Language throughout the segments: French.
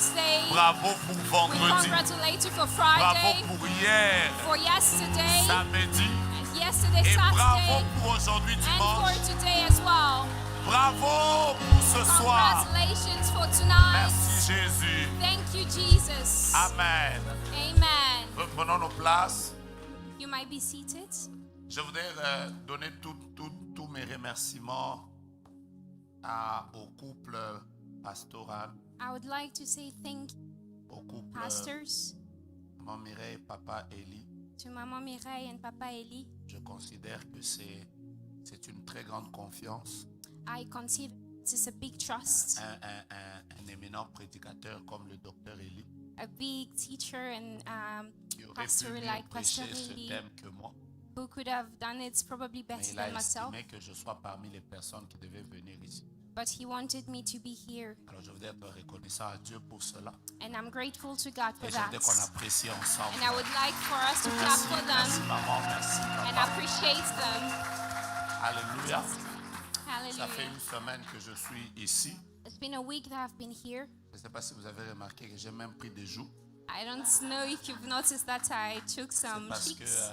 Thursday. Bravo pour We vendredi. congratulate you for Bravo Friday, pour hier, for yesterday, samedi. and yesterday, Et bravo Saturday, pour aujourd'hui, and for dimanche. today as well. Bravo pour ce soir. Congratulations for tonight. Merci Jésus. Thank you, Jesus. Amen. Amen. Reprenons nos places. You might be seated. Je voudrais donner tous mes remerciements au couple pastoral, I would like to say thank you, au couple pastors, Maman Mireille et Papa Eli. to Maman Mireille and Papa Eli. Je considère que c'est une très grande confiance. I consider this a big trust. Un éminent prédicateur comme le docteur Eli, A big teacher and qui aurait pastor pu mieux like Pastor prêcher ce Eli, thème que moi. who could have done it probably Mais better il a than myself, estimé que je sois parmi les personnes qui devaient venir ici. but he wanted me to be here. Alors je voudrais être reconnaissant à Dieu pour cela. And I'm grateful to God for Et je that. voudrais qu'on apprécie ensemble. And I would like for us to clap for Merci them maman, merci and papa. appreciate them. Alléluia. Ça fait Hallelujah. une semaine que je suis ici. It's been a week that I've been here. Je ne sais pas si vous avez remarqué que j'ai même pris des jours. I don't know if you've noticed that I took C'est some parce que cheeks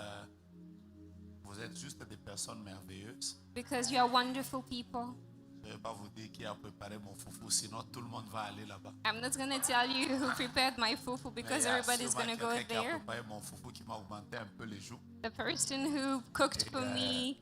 vous êtes juste des personnes merveilleuses. because you are wonderful people. Je ne vais pas vous dire qui a préparé mon foufou, sinon tout le monde va aller là-bas. I'm not going to tell you who prepared my fufu Mais because il y a everybody's sûrement going to go quelqu'un qui a there. préparé mon foufou qui m'a augmenté un peu les joues. The person who cooked for me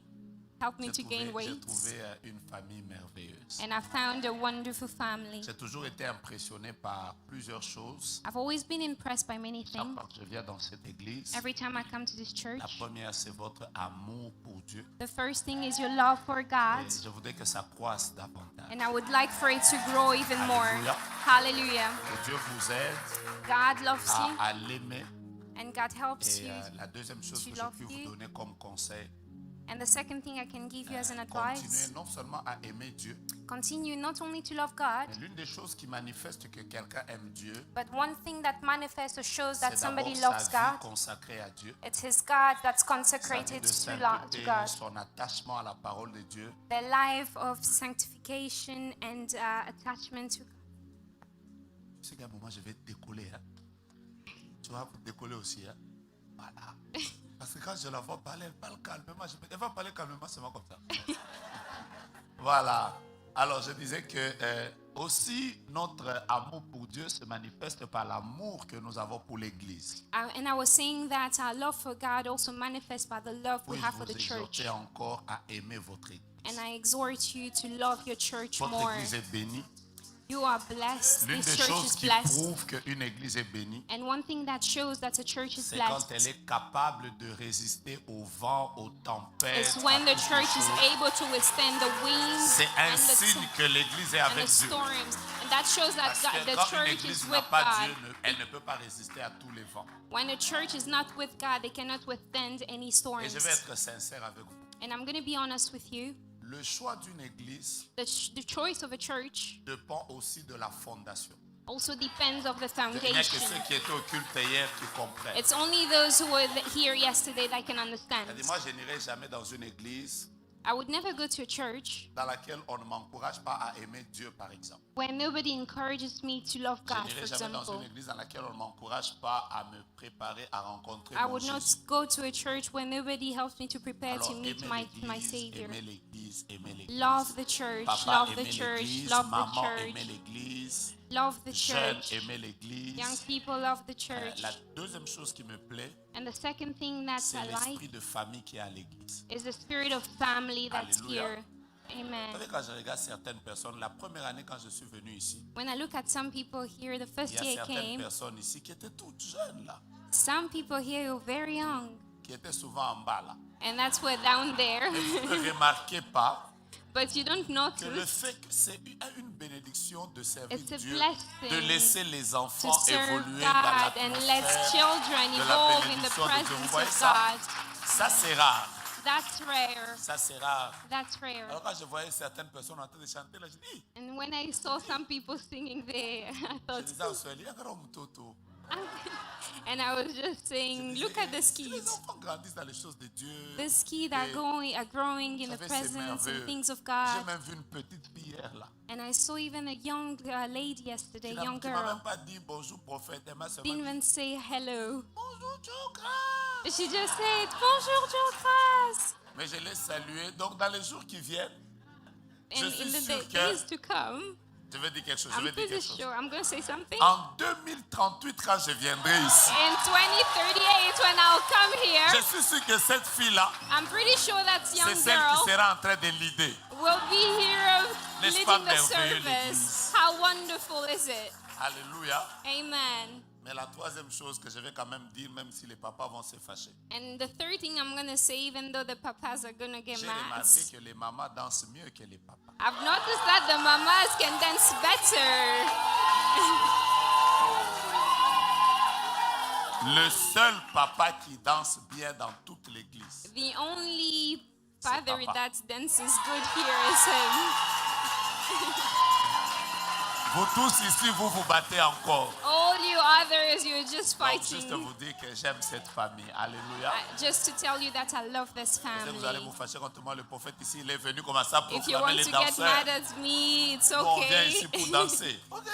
helped me to gain J'ai weight. trouvé une famille merveilleuse. And I found a wonderful family. J'ai toujours été impressionné par plusieurs choses. I've always been impressed by many Chaque things. fois que je viens dans cette église, Every time I come to this la church, première, c'est votre amour pour Dieu. the first thing is your love for God. Et je voudrais que ça croisse davantage. And I would like for it to grow even more. Alléluia. Hallelujah. Que Dieu vous aide God loves you à l'aimer. and God helps Et you. la deuxième chose to que je love puis vous you. donner comme conseil, And the second thing I can give you as an advice, continuez non seulement à aimer Dieu, continue not only to love God, mais l'une des choses qui manifeste que quelqu'un aime Dieu, but one thing that manifests or shows that c'est somebody d'abord loves sa vie God. consacrée à Dieu, It's his God that's sa vie consecrated de to sainteté, God. son attachement à la parole de Dieu. The life of sanctification and attachment to God. Tu sais qu'à un moment, je vais décoller. Hein? Tu vas décoller aussi. Hein? Voilà. Parce que quand je la vois parler, elle parle calmement. Elle va parler calmement, c'est moi comme ça. Voilà. Alors, je disais que aussi notre amour pour Dieu se manifeste par l'amour que nous avons pour l'Église. And I was saying that our love for God also manifests by the love we Puis have je for vous the church. exhorter encore à aimer votre Église. And I exhort you to love your church Votre more. Église est bénie. You are blessed. L'une This des church choses is qui blessed. prouvent qu'une Église est bénie, And one thing that shows that a church is c'est quand elle blessed est capable de résister au vent, aux tempêtes. is when à the toutes church les is choses. able to withstand the winds C'est un and signe que l'Église est and avec the Dieu. storms. And that shows that Parce que the quand une church Église is n'a with pas God. Dieu, elle ne peut pas résister à tous les vents. When a church is not with God, they cannot withstand any Et storms. je vais être sincère avec vous. And I'm going to be honest with you. Le choix d'une Église The choice of a church dépend aussi de la fondation. also depends of the Il n'y a que foundation. ceux qui étaient au culte hier qui comprennent. It's only those who were here yesterday that can understand. C'est-à-dire, moi, je n'irai jamais dans une église I would never go to a church dans laquelle on ne m'encourage pas à aimer Dieu, par exemple. where nobody encourages me to love Je God, n'irai for jamais dans example. une église dans laquelle on ne m'encourage pas à me préparer à rencontrer I mon would not Jésus. go to a church where nobody helps me to prepare Alors, to meet aimer my l'église, Savior. aimer l'église, aimer l'église. Love the church, Papa, love the aimer church, l'église. love the Maman, aimer church, l'église. love the Jeunes, church. aimer l'église. Young people love the church. La deuxième chose qui me plaît, And the second thing that c'est I like l'esprit de famille qui est à l'église. is the spirit of family that's Alléluia. here. Vous Amen. savez, quand je regarde certaines personnes, la première année quand je suis venu ici, When I look at some people here, the il first y a year I certaines came, personnes ici qui étaient toutes jeunes là, some people here were very young. qui étaient souvent en bas là. And that's where down there. Et vous ne remarquez pas But you don't que le notice fait que c'est une bénédiction de servir It's a Dieu, blessing de laisser les to enfants serve évoluer dans God and let l'atmosphère children de la evolve in the bénédiction de Dieu. Vous presence voyez of ça? God. Ça c'est rare. That's rare. Ça c'est rare. That's rare. Alors quand je voyais certaines personnes en train de chanter là, je dis, And when I saw some people singing there, I je thought, disais à Australie, il y a un grand moutoto. And I was just saying, look at the Si les skis. enfants grandissent dans les choses de Dieu, The skis are growing in the vous savez, c'est presence and merveilleux. things of J'ai God. même vu une petite fille hier là. And I saw even a young lady yesterday, Qui young qui m'a même girl, pas dit bonjour prophète, elle m'a seulement didn't dit even say hello. bonjour Joe. She just said, Bonjour, Jokras. Mais je l'ai salué. Donc dans les jours qui viennent, Je And suis in the sûr que- days to come, je vais dire quelque chose. Je I'm vais dire pretty quelque chose. sure I'm going to say something. En 2038, quand je viendrai ici, In 2038, when I'll come je here, suis sûr que cette fille-là, I'm pretty sure that c'est young celle girl qui sera en train de l'idée. will be here N'est-ce pas leading the merveilleux, service. How wonderful is it? Alléluia. Amen. Mais la troisième chose que je vais quand même dire, même si les papas vont se fâcher, And the third thing I'm going to say, even though the papas are going to get j'ai mad, remarqué que les mamans dansent mieux que les papas. I've noticed that the mamas can dance better. Le seul papa qui danse bien dans toute l'église, The only C'est father papa. that dances good here is him. vous tous ici, vous vous battez encore. All you others, you're just Donc, juste fighting. vous dire que j'aime cette famille. Alléluia. Just to tell you that I love this Vous allez family. vous fâcher contre moi. Le prophète ici, il est venu commencer à If you proclamer want les to get danseurs. mad at me, it's Nous, on vient ici okay. pour danser. Ok.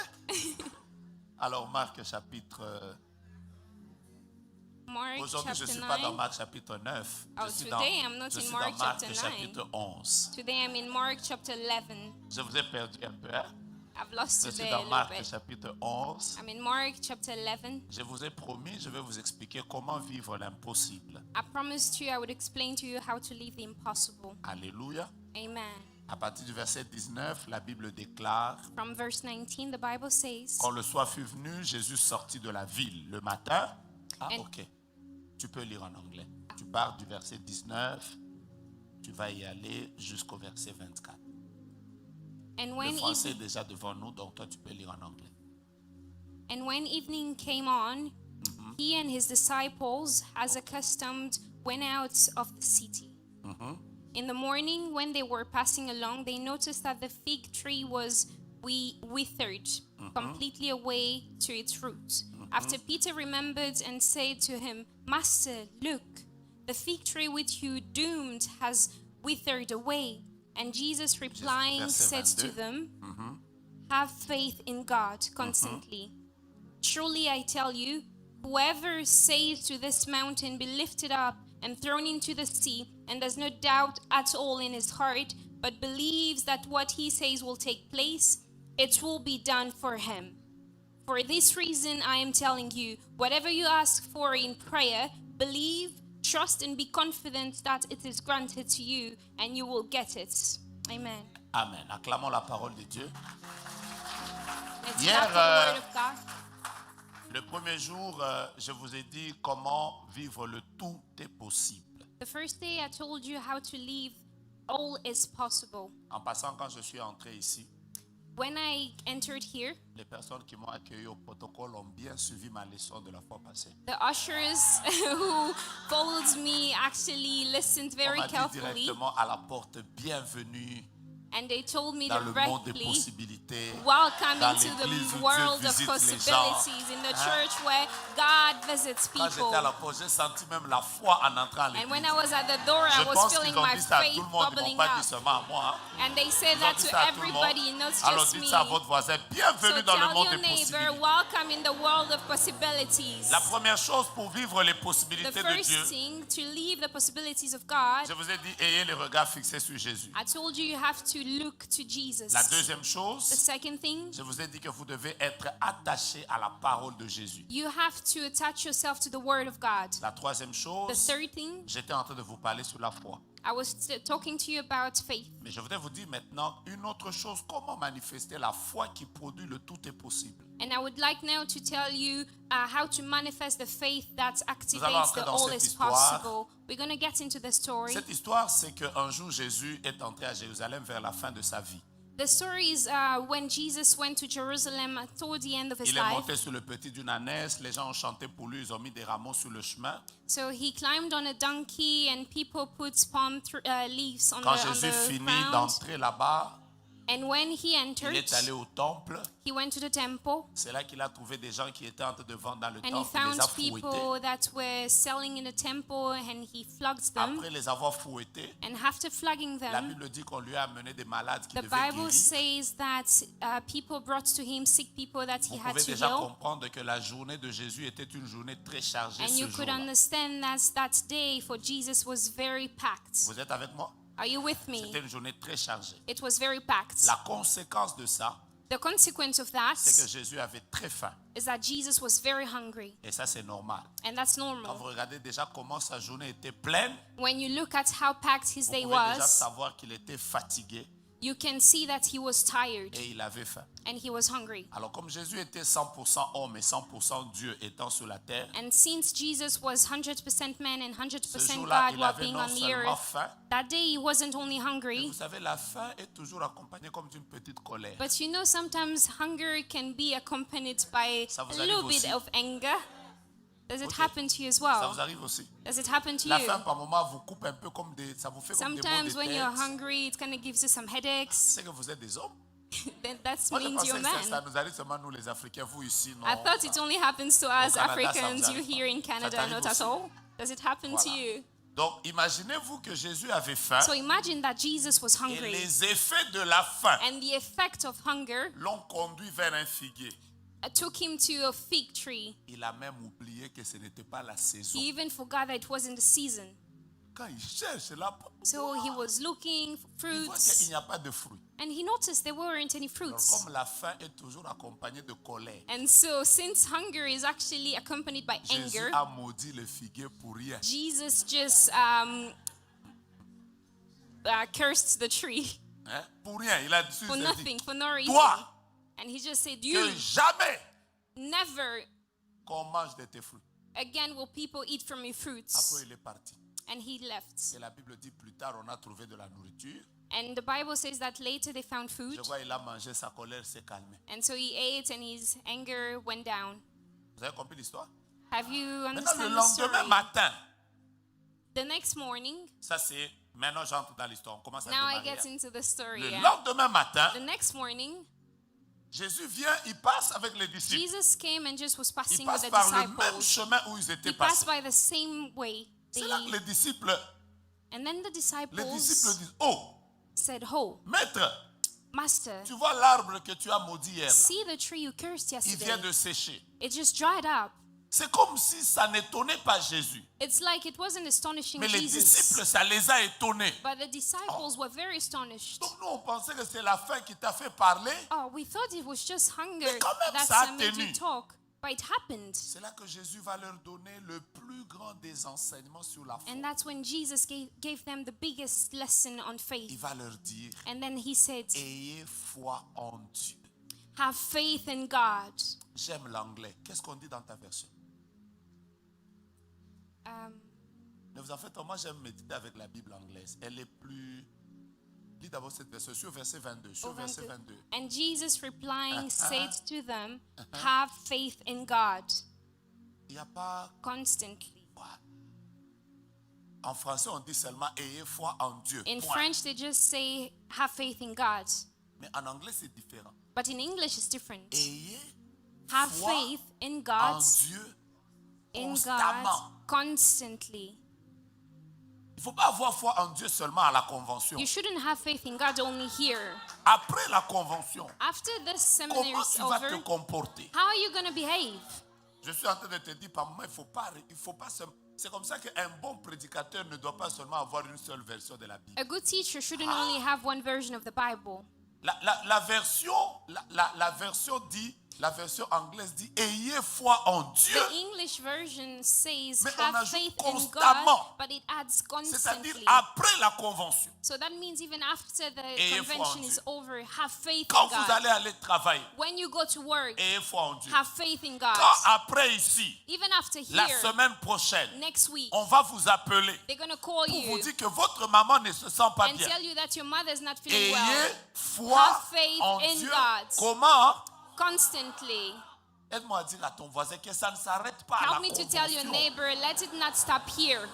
Alors, Marc chapitre... Mark Aujourd'hui, je ne chapter suis pas dans 9. Marc chapitre 9. Oh, je suis today I'm not je in suis Mark dans Marc chapter 9. chapitre 11. Today I'm in Mark chapter 11. Je vous ai perdu un peu. Hein? I've lost Je suis today a dans little Marc bit. chapitre 11. I'm in Mark chapter 11. Je vous ai promis, je vais vous expliquer comment vivre l'impossible. I promised you I would explain to you how to live the impossible. Alléluia. Amen. À partir du verset 19, la Bible déclare: From verse 19, the Bible says, quand le soir fut venu, Jésus sortit de la ville le matin. Ah, And- ok. Tu peux lire en anglais. Tu pars du verset 19, tu vas y aller jusqu'au verset 24. and Le when, français est evening, déjà devant nous, donc toi tu peux lire en anglais. and when evening came on, he and his disciples, as accustomed, went out of the city. In the morning, when they were passing along, they noticed that the fig tree was withered, completely away to its roots. After Peter remembered and said to him, Master, look, the fig tree which you doomed has withered away. And Jesus replying Verset said to 22. them, have faith in God constantly. Truly I tell you, whoever says to this mountain, be lifted up and thrown into the sea, and does not doubt at all in his heart, but believes that what he says will take place, it will be done for him. For this reason I am telling you, whatever you ask for in prayer, believe, trust, and be confident that it is granted to you, and you will get it. Amen. Amen. Acclamons la parole de Dieu. Let's Hier, clap for the word of God. Le premier jour, je vous ai dit comment vivre le tout est possible. The first day I told you how to live all is possible. En passant, quand je suis entré ici, When I entered here, les personnes qui m'ont accueilli au protocole ont bien suivi ma leçon de la fois passée. the ushers who followed me actually listened On very m'a dit carefully, directement à la porte, bienvenue and they told me dans le monde des directly, possibilités. welcome Dans into l'église où the Dieu world of visite les possibilities, in the gens. church where God visits Quand people. j'étais à la porte, j'ai senti même la foi en entrant à And when l'église. I was at the door, I Je was pense feeling qu'ils ont my dit ça à tout faith le monde, ils ne bubbling m'ont pas dit up. seulement à moi. And they said Ils ont that dit to ça à tout le monde. everybody, not Alors just dites me. ça à votre voisin, bienvenue So dans le tell monde your des neighbor, possibilités. welcome in the world of possibilities. La première chose pour vivre les The possibilités de Dieu, first thing, to live the possibilities of God, je vous ai dit, ayez les regards fixés sur Jésus. I told you you have to look to Jesus. La deuxième The chose, second thing, je vous ai dit que vous devez être attaché à la parole de Jésus. you have to attach yourself to the Word of God. La troisième The chose, third thing, j'étais en train de vous parler sur la foi. I was talking to you about faith. Mais je voudrais vous dire maintenant une autre chose, comment manifester la foi qui produit le tout est possible. And I would like now to tell you how to manifest the faith that allons activates entrer the dans all cette is histoire. possible. We're going to get into the story. Cette histoire, c'est qu'un jour, Jésus est entré à Jérusalem vers la fin de sa vie. The story is when Jesus went to Jerusalem toward the end of his Il est life. monté sur le petit d'une ânesse, les gens ont chanté pour lui, ils ont mis des rameaux sur le chemin. So he climbed on a donkey and people put palm leaves on Quand the Jésus finit ground. d'entrer là-bas, And when he Il entered, est allé au temple. he went to the temple C'est là qu'il a trouvé des gens qui étaient en train de vendre dans le and he temple. Il found les a fouettés. people that were selling in the temple and he flogged them. Après les avoir fouettés, And after flogging la them, Bible dit qu'on lui a amené des malades qui the devaient Bible guérir. says that people brought to him sick people that he Vous had pouvez to déjà heal. comprendre que la journée de Jésus était une journée très chargée And ce you could jour-là. understand that day for Jesus was very packed. Vous êtes avec moi? Are you with me? C'était une journée très chargée. It was very packed. La conséquence de ça, The consequence of that c'est que Jésus avait très faim. is that Jesus was very hungry. Et ça, c'est normal. And that's Quand vous normal. regardez déjà comment sa journée était pleine, When you look at how packed his vous day pouvez déjà was, savoir qu'il était fatigué you can see that he was tired et il avait faim. and he was hungry. Alors comme Jésus était 100% homme et 100% Dieu étant sur la terre, And since Jesus was 100% man and ce 100% jour-là, God il while avait being non on the seulement earth, faim, that day he wasn't only mais hungry, vous savez, la faim est toujours accompagnée comme d'une petite colère. but you know sometimes hunger can be accompanied by Ça vous a arrive little bit aussi? of anger. Does it Ok. happen to you as Ça well? vous arrive aussi. Does it happen to La you? faim, par moment, vous coupe un peu comme des... Ça vous fait comme des maux Sometimes de when you're tête. hungry, it kind of gives you some headaches. C'est que vous êtes des hommes. Then that Moi, je means pensais you're a que ça man. nous arrive seulement nous, les Africains. Vous ici, non. I thought it only happens to us Canada, ça Africans. vous You arrive here in pas. Ça Canada, t'arrive not at aussi. all. Does it happen to Voilà. you? Donc, imaginez-vous que Jésus avait faim So imagine that Jesus was et hungry, les effets de la faim and the effect of hunger l'ont conduit vers un figuier. took him to a fig tree. Il a même oublié que ce n'était pas la saison. He even forgot that it wasn't the season. Quand il cherche là, So he was looking for il voit qu'il fruits, n'y a pas de fruits. and he noticed there weren't any Alors, fruits. comme la faim est toujours accompagnée de colère, And so, since hunger is actually accompanied by Jésus anger, a maudit le figuier pour rien. Jesus just cursed the tree Hein? Pour rien. Il a dit, for nothing, for no reason. toi, And he just said, que "You jamais never qu'on mange de tes fruits. again will people eat from your fruits." Après, il est parti. And he left. Et la Bible dit plus tard, on a trouvé de la nourriture. And the Bible says that later they found food. Je vois, il a mangé, sa colère s'est calmée. And so he ate and his anger went down. Vous avez compris l'histoire? Have you Maintenant, le understand the lendemain story? matin, The next morning, ça c'est, maintenant j'entre dans l'histoire, on commence à now I démarrer. get into the story. Le Yeah. lendemain matin, The next morning, Jésus vient, il passe avec les disciples. Jesus came and just was Il passing with passe the par le même disciples. chemin où ils étaient He passed passés. by the same way. C'est là que les disciples And then the disciples disent, oh, said, "Oh, maître, Master, tu vois l'arbre que tu as maudit hier, là, see the tree you cursed il vient yesterday. de sécher. It just dried up." C'est comme si ça n'étonnait pas Jésus. It's like it wasn't astonishing Mais les Jesus. disciples, ça les a étonnés. But the disciples were very astonished. Donc nous, on pensait que c'est la faim qui t'a fait parler. Oh, we thought it was just hunger Mais quand même, that ça a made you tenu. talk. But it happened. C'est là que Jésus va leur donner le plus grand des enseignements sur la foi. And that's when Jesus gave them the biggest lesson on Il faith. va leur dire, And then he said, ayez foi en Dieu. "Have faith in God." J'aime l'anglais. Qu'est-ce qu'on dit dans ta version? Ne vous en faites pas, moi j'aime méditer avec la Bible anglaise. Elle est plus... Lis d'abord cette version, sur verset 22. Sur verset 22. And Jesus replying said to them, "Have faith in God Il n'y a pas... constantly." En français, on dit seulement ayez foi en Dieu. In Point. French, they just say, "Have faith in God." Mais en anglais, c'est différent. But in English, it's different. Ayez Have foi faith in en God, Dieu in constamment. God constantly. Il ne faut pas avoir foi en Dieu seulement à la convention. You shouldn't have faith in God only here. Après la convention, After this seminar comment is tu vas te over, comporter? how are you going to behave? Je suis en train de te dire, par moment, il faut pas c'est comme ça qu'un bon prédicateur ne doit pas seulement avoir une seule version de la Bible. A good teacher shouldn't only have one version of the Bible. La version anglaise dit, ayez foi en Dieu. The English version says, Mais on "Have ajoute faith in constamment. God," but it adds C'est-à-dire constantly. après la convention. So that means even after the Ayez foi en convention Dieu. is over, have faith Quand in vous God. allez aller travailler, When you go to work, ayez foi en Dieu. have faith in God. Quand après ici, Even after la here, semaine prochaine, next week, on va vous appeler they're going to call pour vous you dire que votre maman ne se sent pas and bien. tell you that your mother's not feeling Ayez well. foi Have faith en in Dieu. God. Comment? Constantly. Aide-moi à dire à ton voisin que ça ne s'arrête pas à Help la me to tell your convention. neighbor, let it not stop here.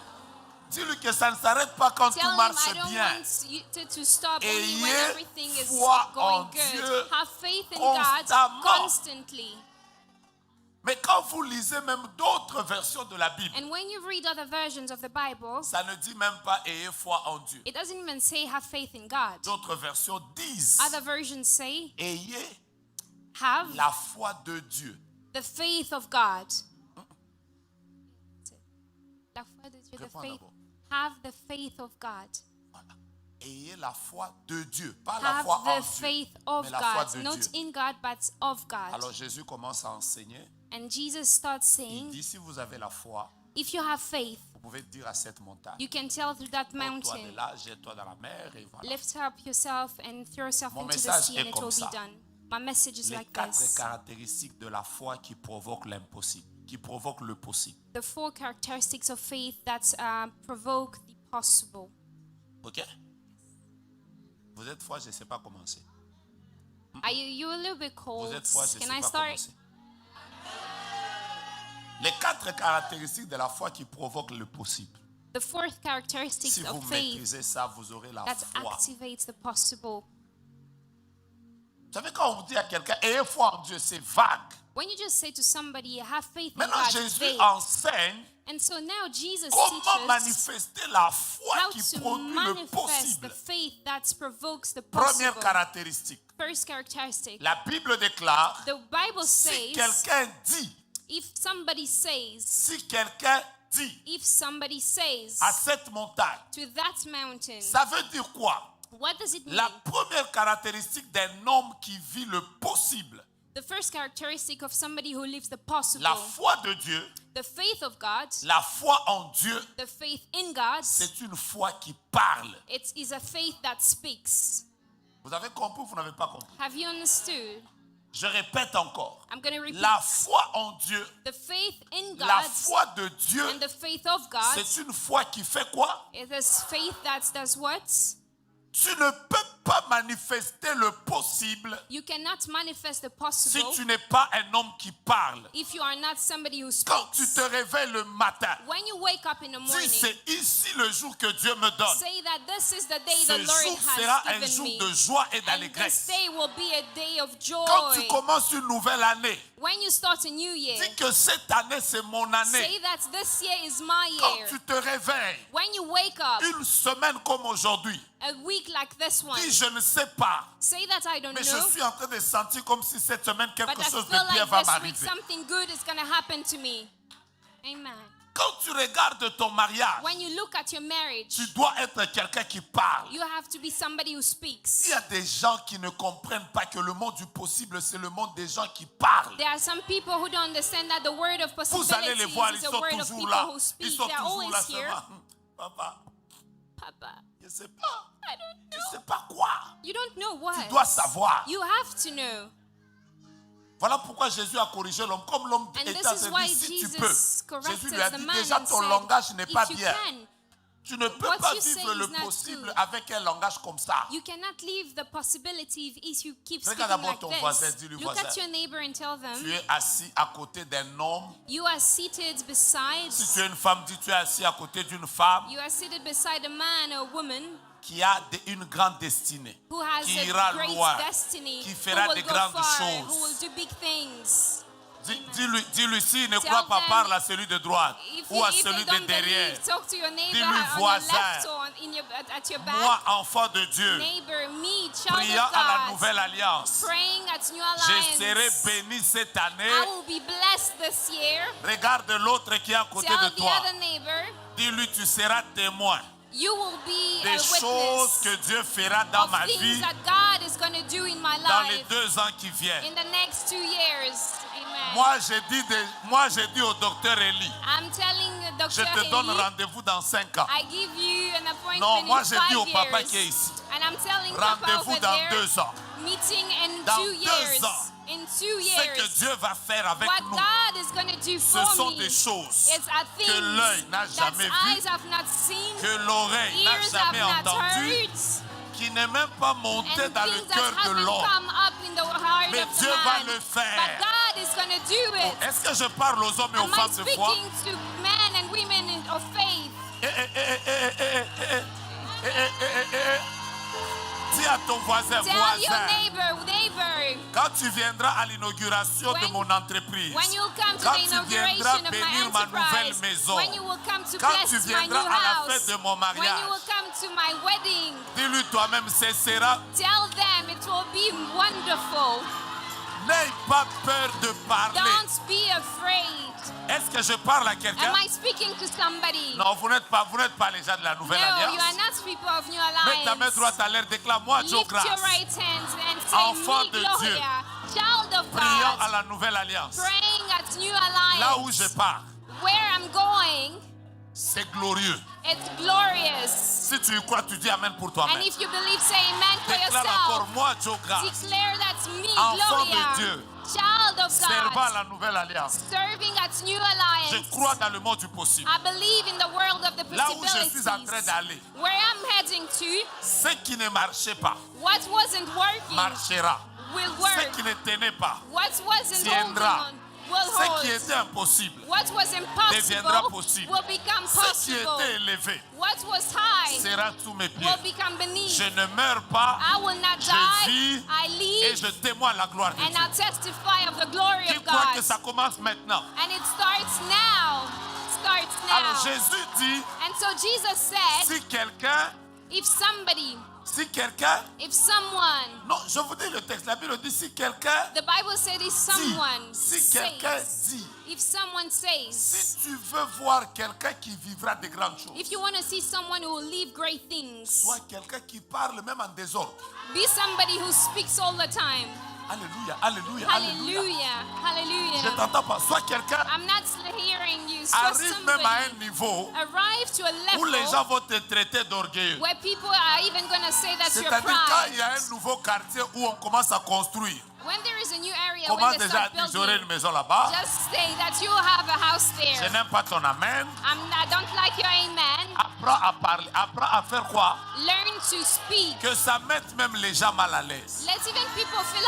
Dis-lui que ça ne s'arrête pas quand Tell tout him marche I don't bien. want you to stop only when Ayez everything is foi en going good. Dieu Have faith in God constamment. constantly. Mais quand vous lisez même d'autres versions de la Bible, And when you read other versions of the Bible, ça ne dit même pas ayez foi en Dieu. it doesn't even say have faith in God. D'autres versions disent Other versions say ayez have la foi de Dieu. the faith of God. La foi de Dieu, the Réponds faith. d'abord. Have the faith of God. Voilà. Ayez la foi de Dieu, pas la Have foi en the Dieu, faith of mais la foi God. de Not Dieu. in God, but of God. Alors Jésus commence à enseigner. And Jesus starts Il saying, dit si vous avez la foi, if you have faith, vous pouvez dire à cette montagne, you can tell through that toi de mountain, là, jette-toi dans la mer et voilà. lift up yourself and throw yourself Mon into the message sea est and it comme will ça. be done. My message is Les like 4 this. caractéristiques de la foi qui provoquent l'impossible, qui provoquent le possible. The 4 characteristics of faith that provoke the possible. Ok? Vous êtes foi, je ne sais pas commencer. Are you a little bit cold? Vous êtes foi, je ne Can sais I pas start? commencer. Les 4 caractéristiques de la foi qui provoquent le possible. The 4th characteristic Si vous of faith maîtrisez ça, vous aurez la that foi. activates the possible. Vous savez, quand on dit à quelqu'un, ayez foi en Dieu, c'est vague. When you just say to somebody, have faith in Maintenant, God, Jésus faith. enseigne And so now Jesus comment teaches manifester la foi how qui to produit le manifest the possible. faith that provokes the Première possible. caractéristique. First characteristic. La Bible déclare, The Bible si says, quelqu'un dit, if somebody says, à cette montagne, to that mountain, ça veut dire quoi? what does it mean? La première caractéristique d'un homme qui vit le possible, The first characteristic of somebody who lives the possible, la foi de Dieu, the faith of God, la foi en Dieu, the faith in God, c'est une foi qui parle. it is a faith that speaks. Vous avez compris ou vous n'avez pas compris? Have you understood? Je répète encore. I'm going to repeat. La foi en Dieu, The faith in la God foi de Dieu, and the faith of God, c'est une foi qui fait quoi? it is faith that does what? Tu ne peux pas manifester le possible You cannot manifest the si possible tu n'es pas un homme qui parle. if you are not somebody who Quand tu speaks. te réveilles le matin, When you wake up in the dis morning, c'est ici le jour que Dieu me donne. say that this is the day Ce the Lord jour sera has un given jour me. de joie et And this d'allégresse. day will be a day of Quand tu joy. commences une nouvelle année, When you start a new year, dis que cette année c'est mon année. say that this year is my Quand year. tu te réveilles, When you wake up, une semaine comme aujourd'hui, a week like this one, dis je ne sais pas, say that I don't mais je know, suis en train de sentir comme si cette semaine but quelque I chose feel de bien like va this week m'arriver. something good is going to happen to me. Amen. Quand tu regardes ton mariage, When you look at your marriage, tu dois être quelqu'un qui parle. you have to be somebody who speaks. Il y a des gens qui ne comprennent pas que le monde du possible, c'est le monde des gens qui parlent. There are some people who don't understand that the word of Vous allez les possibilities voir, ils is a sont word of toujours people là. who Ils speak. sont They're toujours là always here. seulement. Papa, Papa, je ne sais pas. I don't Tu know. ne sais pas quoi. You don't know what. Tu dois savoir. You have to know. Voilà pourquoi Jésus a corrigé l'homme. Comme l'homme And était this en is train de why dire, si tu Jesus peux. Jésus lui a corrected the dit man déjà and ton said, langage n'est pas if you bien. can, Tu ne peux what pas you say vivre le is not possible good. avec un langage comme ça. you cannot leave the possibility if you keep Regarde speaking d'abord like ton voisin, this. dis-lui, Look voisin. at your neighbor and tell Tu them, es assis à côté d'un homme. you are seated beside, Si tu es une femme, dis tu es assis à côté d'une femme you are seated beside a man or a woman qui a une grande destinée, who has qui a ira great loin, destiny, qui who fera will de go grandes far, choses. who will do big things. Dis-lui, s'il ne Tell croit pas, them, parle à celui de droite If, ou à if celui they de don't derrière. believe, talk to your neighbor Dis-lui, on your voisin. left or at your back. Moi, enfant de Dieu, Neighbor, me, child priant of à la God, nouvelle alliance, praying at New je serai Alliance. béni cette I année. will be blessed this year. Regarde l'autre qui est à côté de Tell the toi. other neighbor, Dis-lui, tu seras témoin you will be des a choses que witness Dieu fera dans of ma things vie that God is going to do in my dans les life 2 ans qui viennent. in the next 2 years. Amen. Moi, j'ai dit au docteur Eli, I'm telling je Dr. te donne Haley, rendez-vous dans 5 ans. I give you an appointment Non, moi, in j'ai 5 dit au papa years. qui est ici, And I'm telling Papa rendez-vous over dans there, 2 ans. meeting in Dans 2 years. 2 ans. In 2 Ce que years. Dieu va faire avec What nous, God is going to do ce for sont me des choses is a que things l'œil n'a that jamais eyes vues, have not seen, que l'oreille n'a ears have jamais not entendues, heard, qui n'est même pas monté and dans le things that cœur de haven't l'homme. come up in the heart Mais of the Dieu va man. le faire. But God is going to do it. Est-ce que je parle aux hommes et aux Am I femmes de foi? speaking to men and women of faith? Et Dis à ton voisin, Tell your voisin, neighbor, quand tu viendras à l'inauguration de mon entreprise, when you come to quand the tu viendras inauguration of my bénir ma nouvelle enterprise, maison, when you will come to quand bless tu my viendras new à la house, fête de mon when you mariage, will come to my wedding, dis-lui toi-même, ce sera. tell them it will be wonderful. N'aie pas peur de parler. Don't be afraid. Est-ce que je parle à quelqu'un? Am I speaking to somebody? Non, vous n'êtes pas les gens de la Nouvelle No, Alliance. you are not people of New Mets ta main Alliance. droite à l'air, déclare-moi, Joe Lift your Grace. right hand and say, Enfant me, de Gloria, Dieu. child of Prions à God, la Nouvelle Alliance. praying at New Là où je Alliance. pars, Where I'm going, c'est glorieux. it's glorious. Si tu y crois, tu dis Amen pour toi-même. And if you believe, say amen for Déclare encore, yourself. moi, Joe Grace, Declare that's me, Enfant de Gloria, Dieu. child of servant à God, la Nouvelle Alliance. serving at New Je Alliance. crois dans le monde du possible. I believe in the world of the Là où je suis en train possibilities. d'aller, Where I'm heading to, ce qui ne marchait pas what wasn't working marchera. will Ce work. qui ne tenait pas, What wasn't holding tiendra. on will Ce qui hold. était impossible, What was deviendra impossible possible. will become Ce qui possible. était élevé What was high sera sous mes pieds. will become beneath. Je ne meurs pas I will not je die. vis I et live je témoigne la gloire de and Dieu. I'll testify of the glory Qui of croit que God. ça commence maintenant? And it starts now. Starts Alors now. Jésus dit, And so Jesus said, si quelqu'un, if somebody, if someone, non, je vous dis le texte, la Bible dit si quelqu'un the Bible said if someone dit, si quelqu'un says, dit, if someone says, si tu veux voir quelqu'un qui vivra de grandes choses, if you want to see someone who will leave great things, soit quelqu'un qui parle même en désordre. be somebody who speaks all the time. Alléluia, alléluia, alléluia. Hallelujah, Je hallelujah. t'entends pas. Soit quelqu'un I'm not hearing you. So arrive même à un somebody niveau arrive to a où les level gens vont te traiter d'orgueilleux. where people are even going to say that's your C'est-à-dire quand il y a pride. un nouveau quartier où on commence à construire. When there is a new area, Commence when they déjà à start dire j'aurai une building, maison là-bas. just say that you have a house Je there. n'aime pas ton amen. I don't like your amen. Apprends à parler. Apprends à faire quoi? Learn to speak. Que ça mette même les gens mal à l'aise. Let even people feel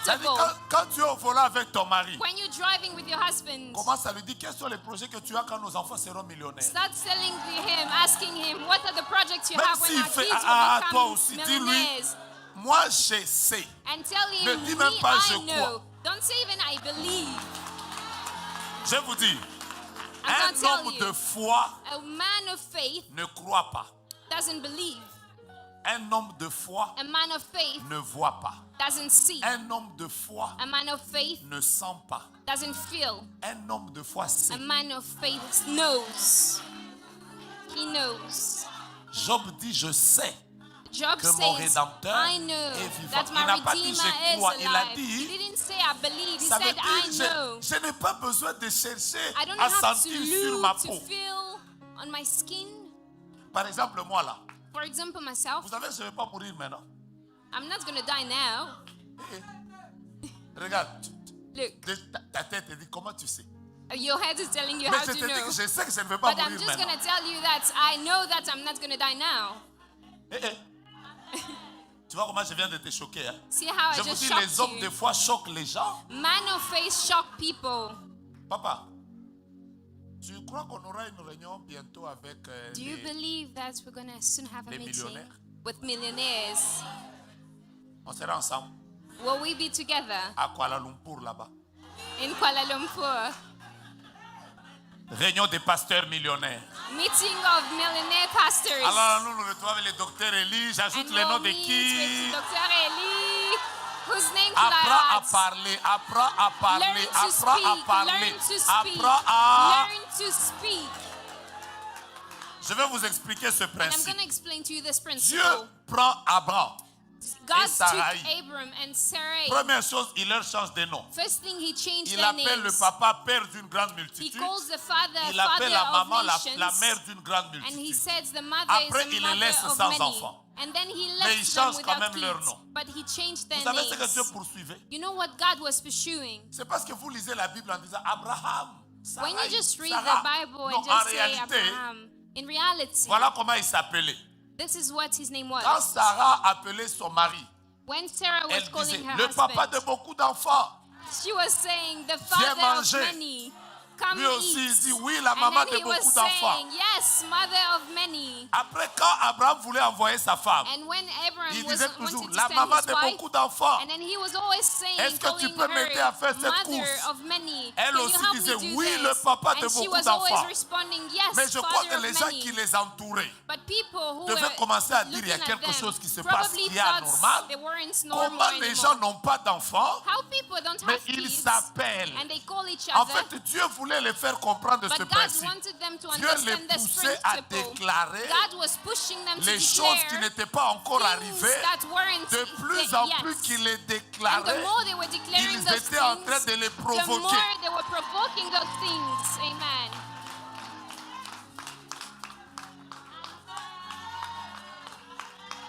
C'est-à-dire uncomfortable. quand tu es au volant avec ton mari, When you're driving with your husband, commence à lui dire quels sont les projets que tu as quand nos enfants seront millionnaires. start telling him, asking him, what are the projects you Même have when s'il our fait kids à will toi become aussi, dis-lui, millionaires? moi je sais. And tell Ne him, dis me, même pas, je I know. crois. Don't say even I believe. Je vous dis, I'm un gonna tell homme you. de foi A man of faith ne croit pas. doesn't believe. Un homme de foi A man of faith ne voit pas. doesn't see. Un homme de foi A man of faith ne sent pas. doesn't feel. Un homme de foi A sait. man of faith knows. He knows. Job dit je sais Job que mon says, Rédempteur I know est vivant. that Il my n'a pas dit Redeemer je is crois, il a alive. dit He didn't say I believe. He ça veut said I dire know. je n'ai pas besoin de chercher I don't à have to sentir sur ma look to peau. feel on my skin. Par exemple moi là, For example, myself, vous savez je ne vais pas mourir maintenant. I'm not going to die now. Regarde, Look, ta tête te dit comment tu sais. your head is telling you Mais how je to te dis know. que je sais que je ne vais pas But I'm mourir just going maintenant. to tell you that I know that I'm not going to die now. Tu vois comment je viens de te choquer. Hein? See how Je I vous just dis, les shocked hommes de you? foi choquent les gens. Man of faith shock people. Papa, tu crois qu'on aura une réunion bientôt avec Do you believe that we're going to soon have a les meeting millionnaires? with millionaires? On sera ensemble Will we be together à Kuala Lumpur là-bas. in Kuala Lumpur? Réunion des pasteurs millionnaires. Meeting of millionaire pastors. Alors nous nous retrouvons avec le docteur Elie. J'ajoute And les noms we'll de meet qui. with Dr. Eli, whose name should Apprends I à add? parler, apprends à parler, Learn to apprends à speak, parler, learn to speak, apprends à... learn to speak. Je vais vous expliquer ce And I'm principe. going to explain to you this Dieu principle. prend Abraham. God et Sarai. took Abram and Sarai. Première chose, il leur change de nom. First thing, he changed Il their appelle le names. papa père d'une grande He multitude. calls the father Il appelle father la of maman nations. la mère d'une grande And he multitude. says the mother Après, is il the les mother laisse of sans many. enfants. And then he Mais il left them change quand without même leur kids. nom. But he changed their Vous savez ce que Dieu names. poursuivait? You know what God was pursuing? C'est parce que vous lisez la Bible en disant Abraham, When Sarai, you just read Sarah. the Bible Non, and en just say réalité, Abraham, in reality, voilà comment il s'appelait. this is what his name was. Quand Sarah appelait son mari, When Sarah was elle disait, calling her le papa de husband, beaucoup d'enfants. she was saying, the father of manger. many, come Lui aussi, il eat. dit, oui, la And maman then de he was beaucoup d'enfants. saying, yes, mother of many. Après, quand Abraham voulait envoyer sa femme, And when Abraham il was disait toujours, wanted to la send maman his de wife, beaucoup d'enfants. and then he was always saying, Est-ce que tu calling peux m'aider à faire her cette mother course? of many. Elle Can you aussi help disait, me do oui, this? le papa de And she beaucoup was always d'enfants. responding, Mais yes, je crois father que of les gens many. qui les entouraient But people who devaient were commencer à dire, il y a looking at quelque them chose qui se passe probably qui est thought anormal. they weren't normal Comment les gens anymore. n'ont pas d'enfants, How people don't mais have ils kids s'appellent. and they call each En other. fait, Dieu voulait les faire comprendre ce But God principe. wanted them to Dieu les understand this poussait à principle. déclarer God was pushing them to les choses qui declare n'étaient pas encore things arrivées. that weren't De plus en yet. plus qu'ils les And the déclaraient, more they were declaring ils those étaient en train things, de les the more provoquer. they were provoking those things. Amen.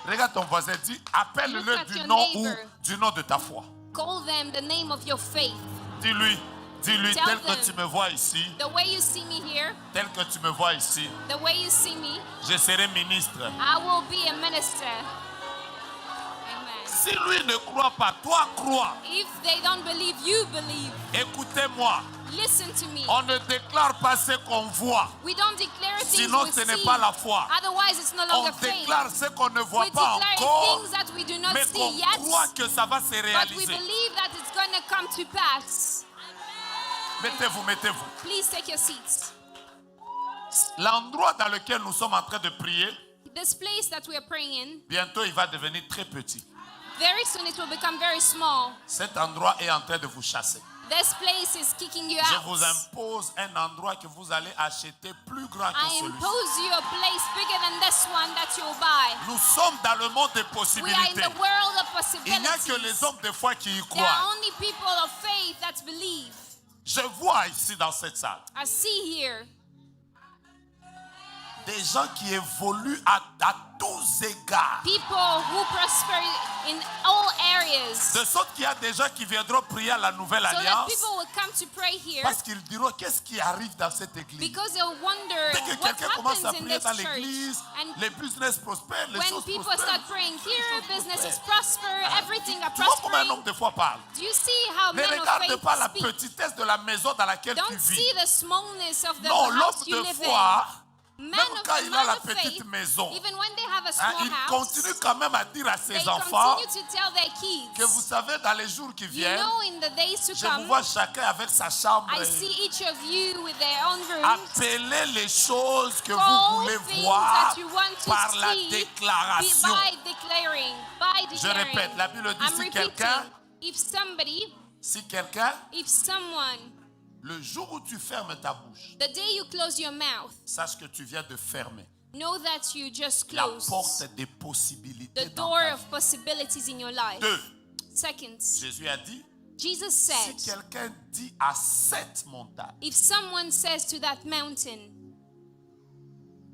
Regarde ton voisin, dis, appelle-le Look at du your nom ou neighbor. du nom de ta foi. Call them the name of your faith. Dis-lui, Tell tel que them. tu me vois ici, The way you see me here, tel que tu me vois ici, the way you see me, je serai ministre. I will be a minister. Amen. Si lui ne croit pas, toi crois. If they don't believe, you believe. Écoutez-moi, Listen to me. on ne déclare pas ce qu'on voit. We don't declare things Sinon, we ce n'est see. pas la foi. Otherwise, it's no On longer faith. déclare ce qu'on ne voit We pas declare encore, things that we do not mais see qu'on yet, croit que ça va se but we réaliser. believe that it's going to come to pass. Mettez-vous, mettez-vous. Please take your seats. L'endroit dans lequel nous sommes en train de prier, This place that we are praying in, bientôt il va devenir très petit. very soon it will become very small. Cet endroit est en train de vous chasser. This place is kicking you Je out. vous impose un endroit que vous allez acheter plus grand que I celui-ci. impose you a place bigger than this one that you'll buy. Nous sommes dans le monde des We are in possibilités. the world of Il n'y a que possibilities. les hommes de foi qui y There are croient. only people of faith that believe. Je vois ici dans cette salle I see here des gens qui évoluent à tous égards. people who prosper in all areas. De sorte qu'il y a des gens qui viendront prier à la Nouvelle So that Alliance people will come to pray here parce qu'ils diront qu'est-ce qui arrive dans cette église. because they'll wonder Dès que what quelqu'un commence à happens in prier this dans church. l'église, And les business prospèrent, les when choses people prospèrent. start praying here, businesses prosper, everything are Tu vois comment un prospering. homme de foi parle. Do you see how Ne men of regarde faith pas la speak? petitesse de la maison dans laquelle tu Don't vis. see the smallness of the Non, house l'homme you de live foi, in. même quand il a la of petite faith, maison, even when they have a hein, small il house, continue quand même à dire à they ses enfants continue to tell their que vous kids, savez, dans les jours qui you viennent, know, in the days to je vous come, vois chacun avec sa chambre. I see each of you with their own rooms. Appelez les choses que vous Call voulez things voir that you want to par la see déclaration. by declaring, by Je declaring. répète, la Bible dit I'm si repeating. quelqu'un, Si quelqu'un, if someone, le jour où tu fermes ta bouche, the day you close your mouth, sache que tu viens de fermer know that you just la closed porte des possibilités the dans door ta of vie. possibilities in your life. 2. Second, Jésus a dit, Jesus si said, quelqu'un dit à cette montagne, if someone says to that mountain,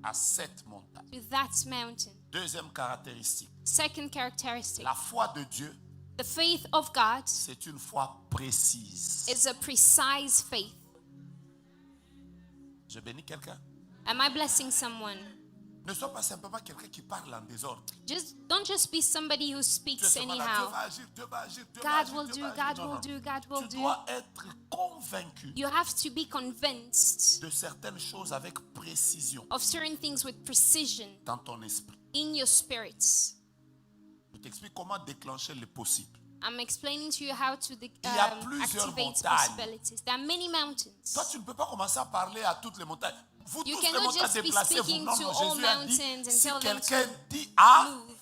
to that mountain, deuxième caractéristique, second characteristic, la foi de Dieu, the faith of God c'est une foi précise. is a precise faith. Je bénis quelqu'un. Am I blessing someone? Ne sois pas simplement quelqu'un qui parle en désordre. Don't just be somebody who Tu es speaks seulement là, Dieu anyhow. va agir, Dieu va agir, Dieu va God agir, will Dieu do, va agir. God Non, will non. do, God will Tu do. dois être convaincu You have to be convinced de certaines choses avec précision of certain things with precision dans ton esprit. in your spirits. Je t'explique comment déclencher le possible. I'm explaining to you how to Il y a plusieurs activate montagnes. possibilities. There are many mountains. Toi, tu ne peux pas commencer à parler à toutes les montagnes. Vous You tous les cannot montagnes just be déplacez-vous. speaking Non, to non, all Jésus a dit, mountains and si tell them quelqu'un to dit A, move.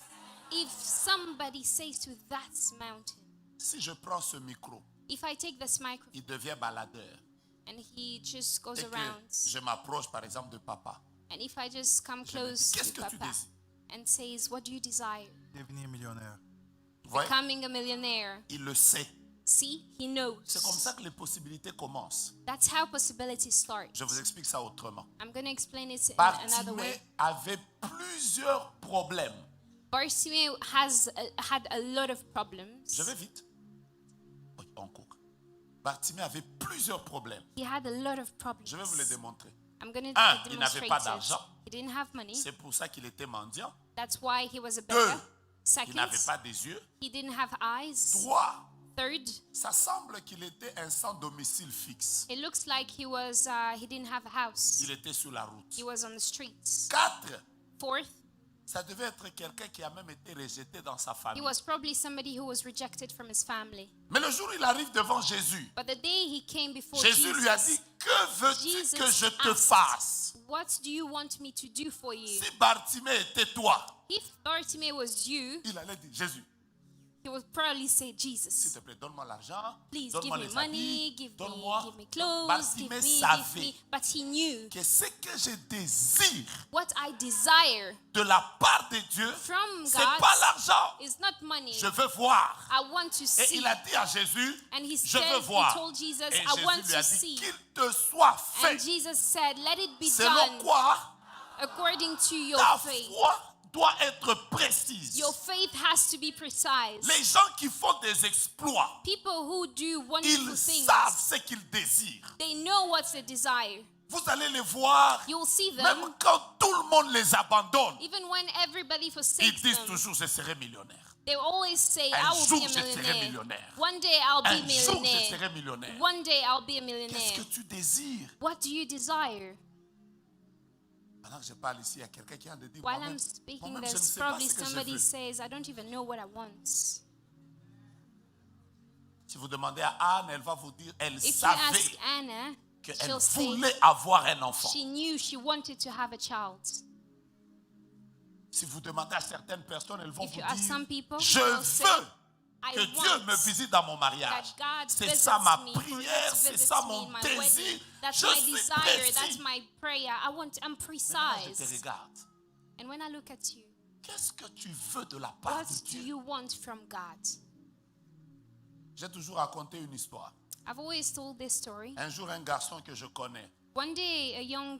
If somebody says to that mountain, si je prends ce micro, if I take this microphone il devient baladeur. and he just goes Et que around, je m'approche par exemple de papa. and if I just come Je me dis, close qu'est-ce to que tu Papa désires? and says, what do you desire? Devenir millionnaire. Vous voyez? Becoming a millionaire. Il le sait. See, he knows. C'est comme ça que les possibilités commencent. That's how possibilities start. Je vous explique ça autrement. I'm going to explain it in another Bartimée way. avait plusieurs problèmes. Bartimaeus had a lot of problems. Je vais vite. Oui, on court. Bartimée avait plusieurs problèmes. He had a lot of problems. Je vais vous les démontrer. I'm going Un, to il n'avait demonstrate pas it. d'argent. He didn't have money. C'est pour ça qu'il était mendiant. That's why he was a Deux, beggar. il Second, n'avait pas des yeux. he didn't have eyes. 3, Third, ça semble qu'il était un sans domicile fixe. it looks like he didn't have a house. Il était sur la route. He was on the streets. 4, Fourth, ça devait être quelqu'un qui a même été rejeté dans sa he famille. was probably somebody who was rejected from his family. Mais le jour où il arrive devant Jésus, But the day he came before Jésus lui a Jesus, dit, que veux-tu Jesus que je te asked, fasse? what do you want me to do for you? Si Bartimée était toi, If Bartimaeus was you, il allait dire, Jésus, he would probably say, s'il Jesus, te plaît, donne-moi l'argent, please give donne-moi me les money, habits, give donne-moi. me clothes, give Bartimée me. savait But he knew que ce que je désire what I desire de la part de Dieu, from c'est God pas l'argent. is not money. Je veux voir. I want to Et see. il a dit à Jésus, And he je veux said, he voir. told Jesus, Et I want Jésus lui a to dit, see. qu'il te soit And fait. Jesus said, let it be Selon done quoi according to your ta faith. foi doit être précise. Your faith has to be precise. Les gens qui font des exploits, People who do wonderful ils things, savent ce qu'ils désirent. they know what they desire. Vous allez les voir, You'll see them, même quand tout le monde les abandonne, even when everybody ils forsakes disent them. toujours, je serai millionnaire. They always say, Un I will jour, be a je serai millionaire. millionnaire. One day I'll be Un jour, je millionaire. serai millionnaire. One day I'll be a Qu'est-ce millionaire. que tu désires? What do you desire? Pendant que je parle ici, il y a quelqu'un qui a de dire, While moi-même, I'm speaking, moi-même, je ne there's sais pas probably ce que je somebody veux. says, I don't even know what I want. Si vous demandez à Anne, elle va vous dire, elle If you savait ask Anna, qu'elle she'll say voulait avoir un enfant. she knew she wanted to have a child. Si vous demandez à certaines personnes, elles vont If vous you ask dire, some people, je they'll say, veux I que Dieu want me visite dans mon mariage. that God C'est visits ça ma me, for God prière, to c'est visit ça me mon in my désir. wedding. That's Je my suis desire. That's précis. my prayer. I'm Maintenant, je te precise. regarde. And when I look at you, Qu'est-ce que tu veux de la part what de do Dieu? you want from God? J'ai toujours raconté une histoire. I've always told this story. Un jour, un garçon que je connais, One day, a young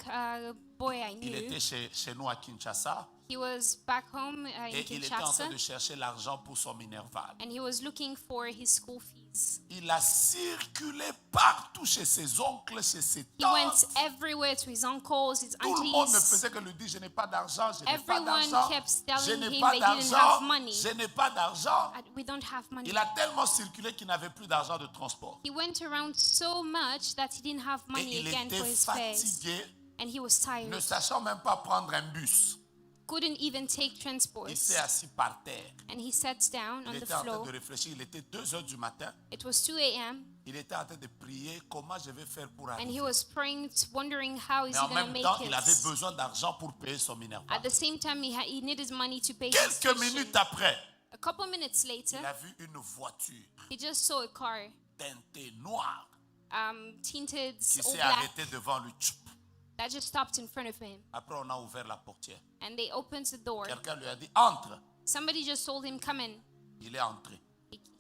boy I il knew, était chez nous à Kinshasa he was back home in et il était en train Kinshasa, de chercher l'argent pour son Minerval. and he was looking for his school fees. Il a circulé partout chez ses oncles, chez ses He went tantes. everywhere to his uncles, his Tout le monde ne aunties. faisait que lui dire, je n'ai pas d'argent, je n'ai pas Everyone d'argent, kept telling je n'ai him pas they didn't d'argent, have money. je n'ai pas d'argent. We don't have money. Il a tellement circulé qu'il n'avait plus d'argent de transport. He went around so much that he didn't have Et money il again for était his fares. fatigué, And he was tired. ne sachant même pas prendre un bus. Couldn't even take transport. Il s'est assis par terre. And he sat down on Il the était en train floor. de réfléchir, il était 2 heures du matin. It was 2 a.m. Il était en train de prier, comment je vais faire pour and he arriver. was praying, wondering how is Mais he en going to même make temps, il avait it. besoin d'argent pour payer son Minerval. At the same time, he needed money to pay his Quelques tuition. minutes après, A couple minutes later, il a vu une voiture he just saw a car, teintée noire tinted qui all s'est black, arrêtée devant lui. Tchoup. that just stopped in front of him. Après, on a ouvert la portière. And they opened the door. Quelqu'un lui a dit, entre. Somebody just told him, come in. Il est entré.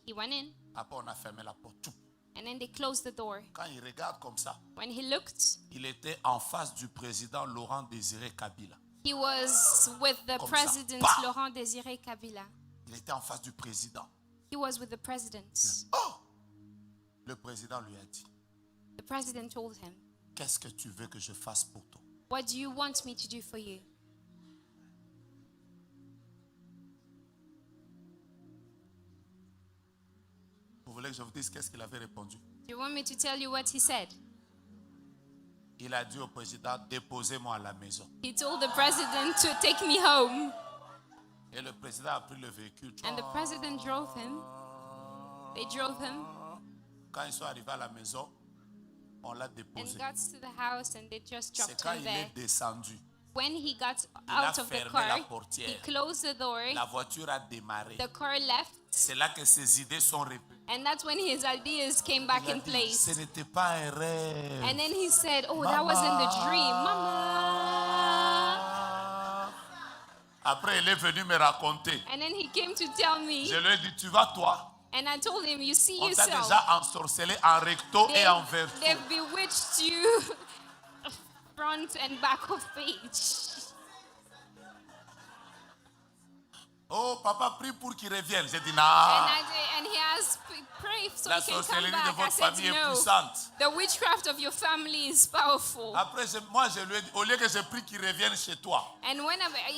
He went in, Après, on a fermé la porte. Tchoup. and then they closed the door. Quand il regarde comme ça, When he looked, il était en face du président Laurent Désiré Kabila. he was with the Comme ça. president, Bah! Laurent Désiré Kabila. Il était en face du président. He was with the president. Oh! Le président lui a dit, The president told him, qu'est-ce que tu veux que je fasse pour toi? what do you want me to do for you? Vous voulez que je vous dise qu'est-ce qu'il avait répondu? Do you want me to tell you what he said? Il a dit au président, déposez-moi à la maison. He told the president to take me home. Et le président a pris le véhicule. And the president drove him. They drove him Quand ils sont arrivés à la maison, on l'a and déposé. got to the house, and they just C'est dropped quand him il there. est descendu. When he got a out of the fermé car, la he portière. closed the door. La voiture a démarré. The car left, C'est là que ses idées sont répétées. and that's when his ideas came back Il a in dit, place. ce n'était pas un rêve. And then he said, "Oh, that wasn't the dream, Mama." Après, il est venu me raconter. And then he came to tell me, Je lui ai dit, tu vas toi. and I told him, "You see On t'a yourself. déjà ensorcelé en recto et en verso. They've bewitched you, front and back of page." Oh, papa, prie pour qu'il revienne. J'ai dit, non. And he asked, "Pray so La he can come sorcellerie de back." I votre said, famille est "No, puissante. the witchcraft of your family is powerful." Après, moi, je lui ai dit, au lieu que je prie qu'il revienne chez toi, And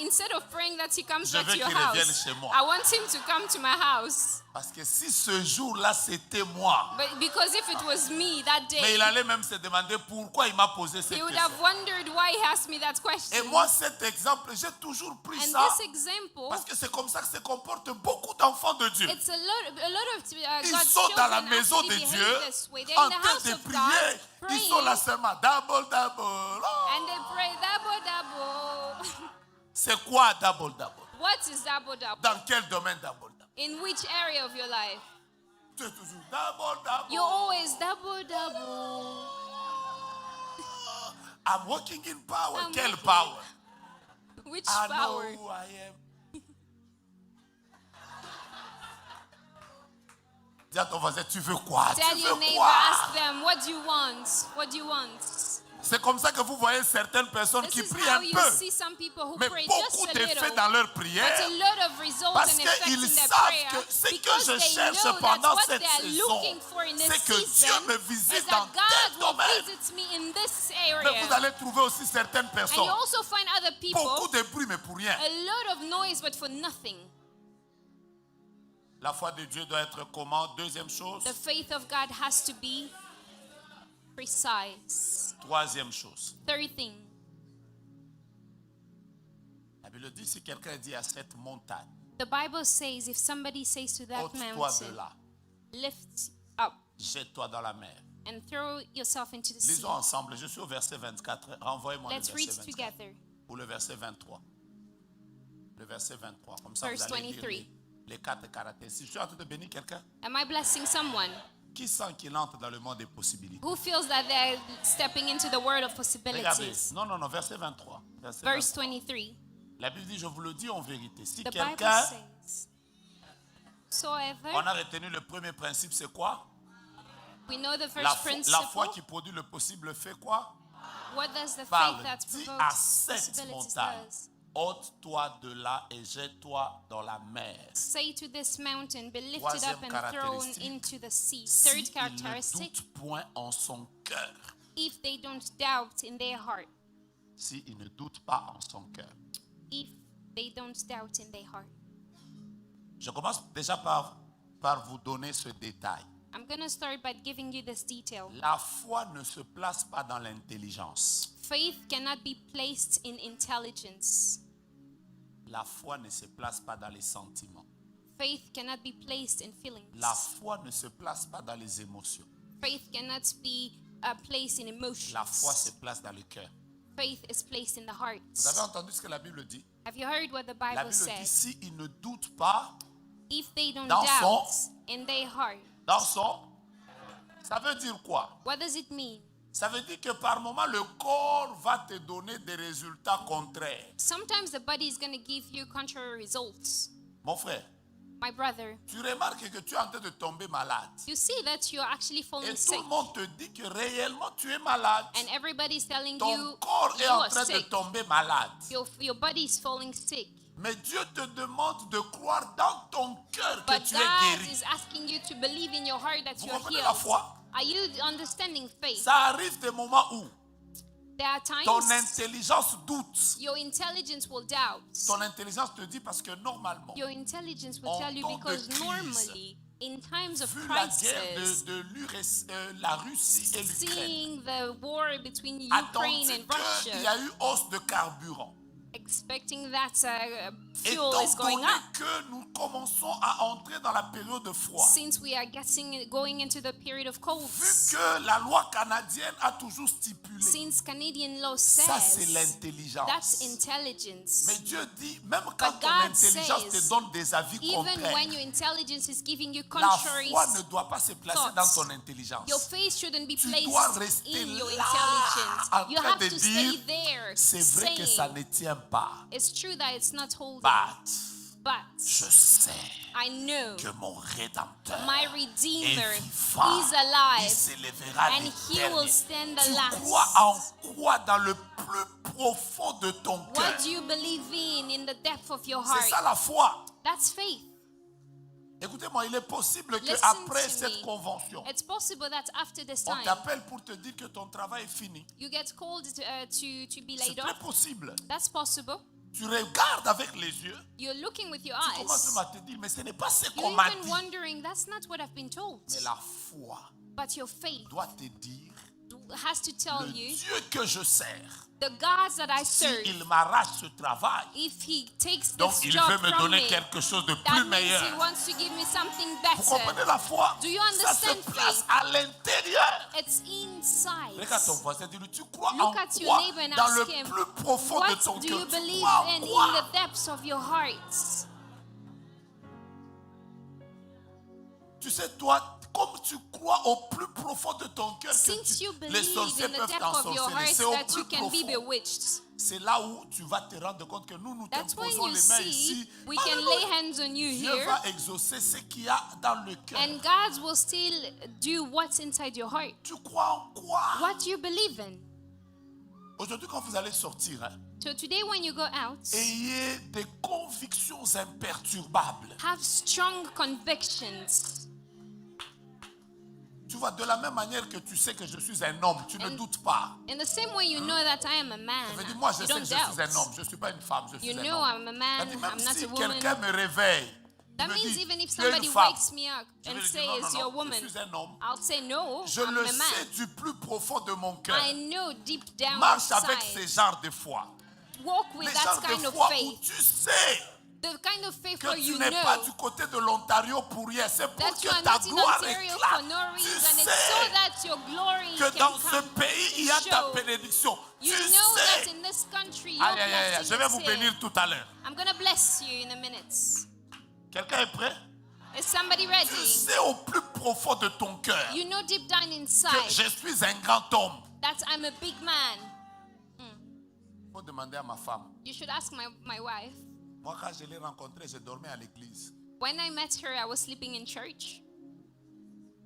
instead of praying that he comes Je back veux to your qu'il revienne house, chez moi. I want him to come to my house. Parce que si ce jour-là, c'était moi, But because if it was me that mais day, il allait même se demander pourquoi il m'a posé cette he would question. have wondered why he asked me that Et question. moi, cet exemple, j'ai toujours pris And ça this example, parce que c'est comme ça que se comportent beaucoup d'enfants de Dieu. it's a lot of Ils God's sont dans la children maison actually de behave Dieu this way. They're en in the train house de of God, prier. Ils praying, sont là seulement. Double, double. Oh. and they pray double double. C'est quoi double, double? What is double double? Dans quel domaine double, double? In which area of your life? Tu es toujours double, double. You're always double double. I'm walking in power. I'm Quelle walking- power? Which I know power? who I am. Dis à ton voisin, tu veux quoi? Tell Tu your veux neighbor, quoi? ask them, what do you want? What do you want? C'est comme ça que vous voyez certaines personnes This qui is prient how un you peu, see some people who mais pray beaucoup just a d'effets little, dans leur but prière. a lot of results Parce and effects qu'ils in their savent prayer que ce que because je they cherche know that pendant what cette they are saison, looking for in this c'est que Dieu season me visite is dans that tel God will domaine. visit me in this Mais vous area. allez trouver aussi certaines And personnes, you also find other beaucoup people, de bruit mais pour rien. a lot of noise but for nothing. La foi de Dieu doit être comment? Deuxième chose. The faith of God has to be precise. Troisième chose. Third thing, La Bible dit, si quelqu'un dit à cette montagne, the Bible says if somebody says to that ôte-toi de mountain, là, lift up jette-toi dans la mer. and throw yourself into the sea. Lisons ensemble, je suis au verset 24. Renvoyez-moi le Let's verset read 24. together. Ou le verset 23. Le verset 23. Comme ça, Verse vous allez lire 23. les 4 caractéristiques. Je suis en train de bénir quelqu'un Am I blessing someone qui sent qu'il entre dans le monde des possibilités. who feels that they're stepping into the world of Regardez. possibilities? Non, verset 23. Verset Verse 23. 23. La Bible dit, je vous le dis en vérité. Si The Bible quelqu'un, says, "Soever," on a retenu le premier principe, c'est quoi? we know the La, first la foi principle. qui produit le possible fait quoi? What does the Parle. faith that Dis à provokes cette possibilities montagne, does? ôte-toi de là et jette-toi dans la mer. Say to this mountain, be lifted Troisième up and thrown caractéristique, into the sea. Si Third il ne characteristic, doute point en son cœur. if they don't doubt in their heart. Si il ne doute pas en son cœur. If they don't doubt in their heart. Je commence déjà par vous donner ce détail. I'm going to start by giving you this detail. La foi ne se place pas dans l'intelligence. Faith cannot be placed in intelligence. La foi ne se place pas dans les sentiments. Faith cannot be placed in feelings. La foi ne se place pas dans les émotions. Faith cannot be placed in emotions. La foi se place dans le cœur. Faith is placed in the heart. Vous avez entendu ce que la Bible dit? Have you heard what the La Bible Bible dit, says? si il ne doute pas If they don't Dans doubt son- in their heart, dans son... Ça veut dire quoi? what does it mean? Ça veut dire que par moment, le corps va te donner des résultats contraires. Sometimes the body is going to give you contrary results. Mon frère, My brother, tu remarques que tu es en train de tomber malade. you see that you're actually Et falling tout sick. le monde te dit que réellement tu es malade. And everybody's telling Ton you corps est you en are train de sick. tomber malade. Your body is falling sick. Mais Dieu te demande de croire dans ton cœur que But tu es God guéri. is asking you to believe in your heart that Vous you're comprenez la healed. foi? Are you understanding faith? Ça arrive des moments où There are ton times intelligence doute. your intelligence will doubt. Ton intelligence te dit parce que normalement, Your intelligence will En tell you temps de because crise, normally, in times of vu la guerre crisis, de la Russie et l'Ukraine, seeing the war between attendez Ukraine and qu'il y Russia, a eu hausse de carburant. expecting that fuel Étant is going donné up, que nous commençons à entrer dans la période de froid, since we are going into the period of cold, vu que la loi canadienne a toujours stipulé, since Canadian law ça c'est says l'intelligence. that's intelligence. Mais Dieu dit, même quand But ton God intelligence says, te donne des avis Even contraires, when your intelligence is giving you la contrary foi ne doit pas se placer thoughts, dans ton intelligence. your faith shouldn't be Tu placed dois rester in your là, intelligence. en You train have de to stay dire, there c'est vrai que ça saying, ne tient pas. it's true that it's not holding, But je but sais I know que mon Rédempteur my est Redeemer vivant. is Il alive s'élèvera and he will l'éternel. stand the Tu last. crois en quoi dans le plus profond de ton cœur? What do you believe in the depth of your C'est ça heart? la foi. That's faith. Écoutez-moi, il est possible Listen qu'après to cette me. convention, It's possible that after this on time, t'appelle pour te dire que ton travail est fini. you get called to be C'est laid très off. possible. That's possible. Tu regardes avec les yeux. You're looking with your Tu commences eyes. même à te dire, mais ce n'est pas ce You're qu'on m'a even dit. wondering, that's not what I've been told. Mais la foi But your faith doit te dire, has to tell le you, Dieu que je sers, the gods that I serve, s'il m'arrache ce travail, if he takes donc this il job veut me from donner me, quelque chose de that plus means meilleur. he wants to give me something Vous comprenez better. la foi? Do you Ça se understand place faith? à l'intérieur. It's inside. Regarde ton voisin, dis-lui, tu crois en Look at your quoi neighbor and dans ask le him, plus profond de what ton do cœur? you Tu believe crois en in quoi? the depths of your heart? Tu sais, toi, comme tu crois au plus profond de ton cœur Since you les believe sorciers in the peuvent depth of your t'ensorceler, heart c'est au that plus you can be profond. bewitched. C'est là où tu vas te rendre compte que nous That's when t'imposons you les mains see ici. we can Alléluia. lay hands on you Dieu here, va exaucer ce qu'il y a dans le cœur. and God will still do what's inside your heart. Tu crois en quoi? What do you believe in? Aujourd'hui, quand vous allez sortir, hein, So today when you go out, ayez des convictions imperturbables. have strong convictions. Tu vois, de la même manière que tu sais que je suis un homme, tu ne doutes pas. In the same way you know that I am a man, Ça veut dire, moi, je you sais que don't je suis un doubt. homme, je ne suis pas une femme, je suis You un know homme. I'm a man, Ça dit, même I'm not si a woman. quelqu'un me réveille, That me means dit, even if tu es une somebody femme, wakes me up je and vais lui dire, says non, you're a non, non, woman, je suis un homme. I'll say no, Je I'm le a sais man. du plus profond de mon cœur. I know deep down Marche avec ce inside. genre de foi. Walk with Les that genres kind de of foi où faith. tu sais The kind of faith que where tu you n'es pas know du côté de l'Ontario pour rien. C'est pour that you que are ta not in gloire Ontario for éclate. no Tu reason. It's so sais that your glory que can dans ce come pays, il y a to ta show. bénédiction. Tu You know that sais. in this country your Aïe, aïe, aïe, aïe. blessing Je vais is vous here. bénir tout à l'heure. I'm going to bless you in a minute. Quelqu'un est prêt? Is somebody Tu ready? sais au plus profond de ton cœur You know deep down que inside je suis un grand homme. that I'm a big man. Il faut demander à ma femme. You should ask my wife. Moi, quand je l'ai rencontrée, je dormais à l'église. When I met her, I was sleeping in church.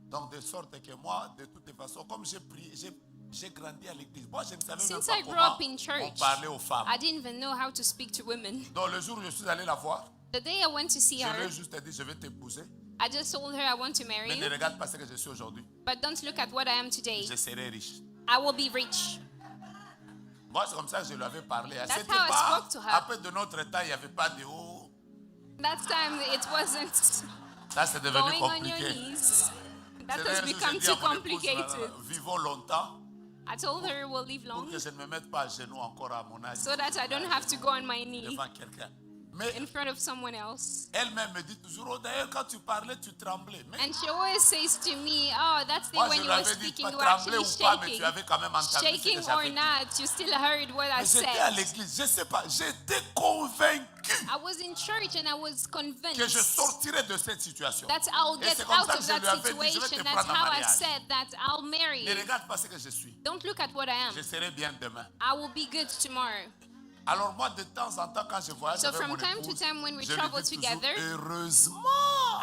Donc, de sorte que moi, de toutes les façons, comme j'ai grandi à l'église, moi, je ne savais même Since pas I grew comment up in on church, parlait aux femmes. I didn't even know how to speak to women. Donc, le jour où je suis allé la voir, The day I went to see je lui her, ai juste dit, je vais t'épouser. I just told her I want to marry Mais ne you, regarde pas ce que je suis aujourd'hui. but don't look at what I am today. Je serai riche. I will be rich. Moi, c'est comme ça que je lui avais parlé. That's C'était how I pas, spoke to her. après de notre temps, il n'y avait pas de haut. That time it wasn't Ça, c'est devenu going on your compliqué. knees. That C'est has d'ailleurs, become je dis too à mon épouse, complicated. vivons longtemps I told her we'll live pour long que je ne me mette pas à genoux encore à mon âge so that I don't have to go on my knee devant quelqu'un. Mais in front of someone else. elle-même me dit toujours, oh, d'ailleurs, quand tu parlais, tu tremblais. Mais And she always says to me, oh, that's the moi, when je you lui were avais dit, speaking, pas you were trembler actually ou pas, mais tu shaking. avais quand même entendu ce Shaking que or j'avais dit. not, you still heard what I Mais j'étais à said. l'église, je ne sais pas, j'étais convaincu I was in church and I was que je convinced sortirais de cette situation. that I'll Et get c'est comme out ça of que je that lui avais dit, je vais te situation. That's prendre en how I mariage. said that I'll marry Ne you. regarde pas ce que je suis. Don't look at what I am. Je serai bien demain. I will be good tomorrow. Alors moi, de temps en temps, quand je voyage So avec from mon time to épouse, time when we je lui travel dis toujours, together, heureusement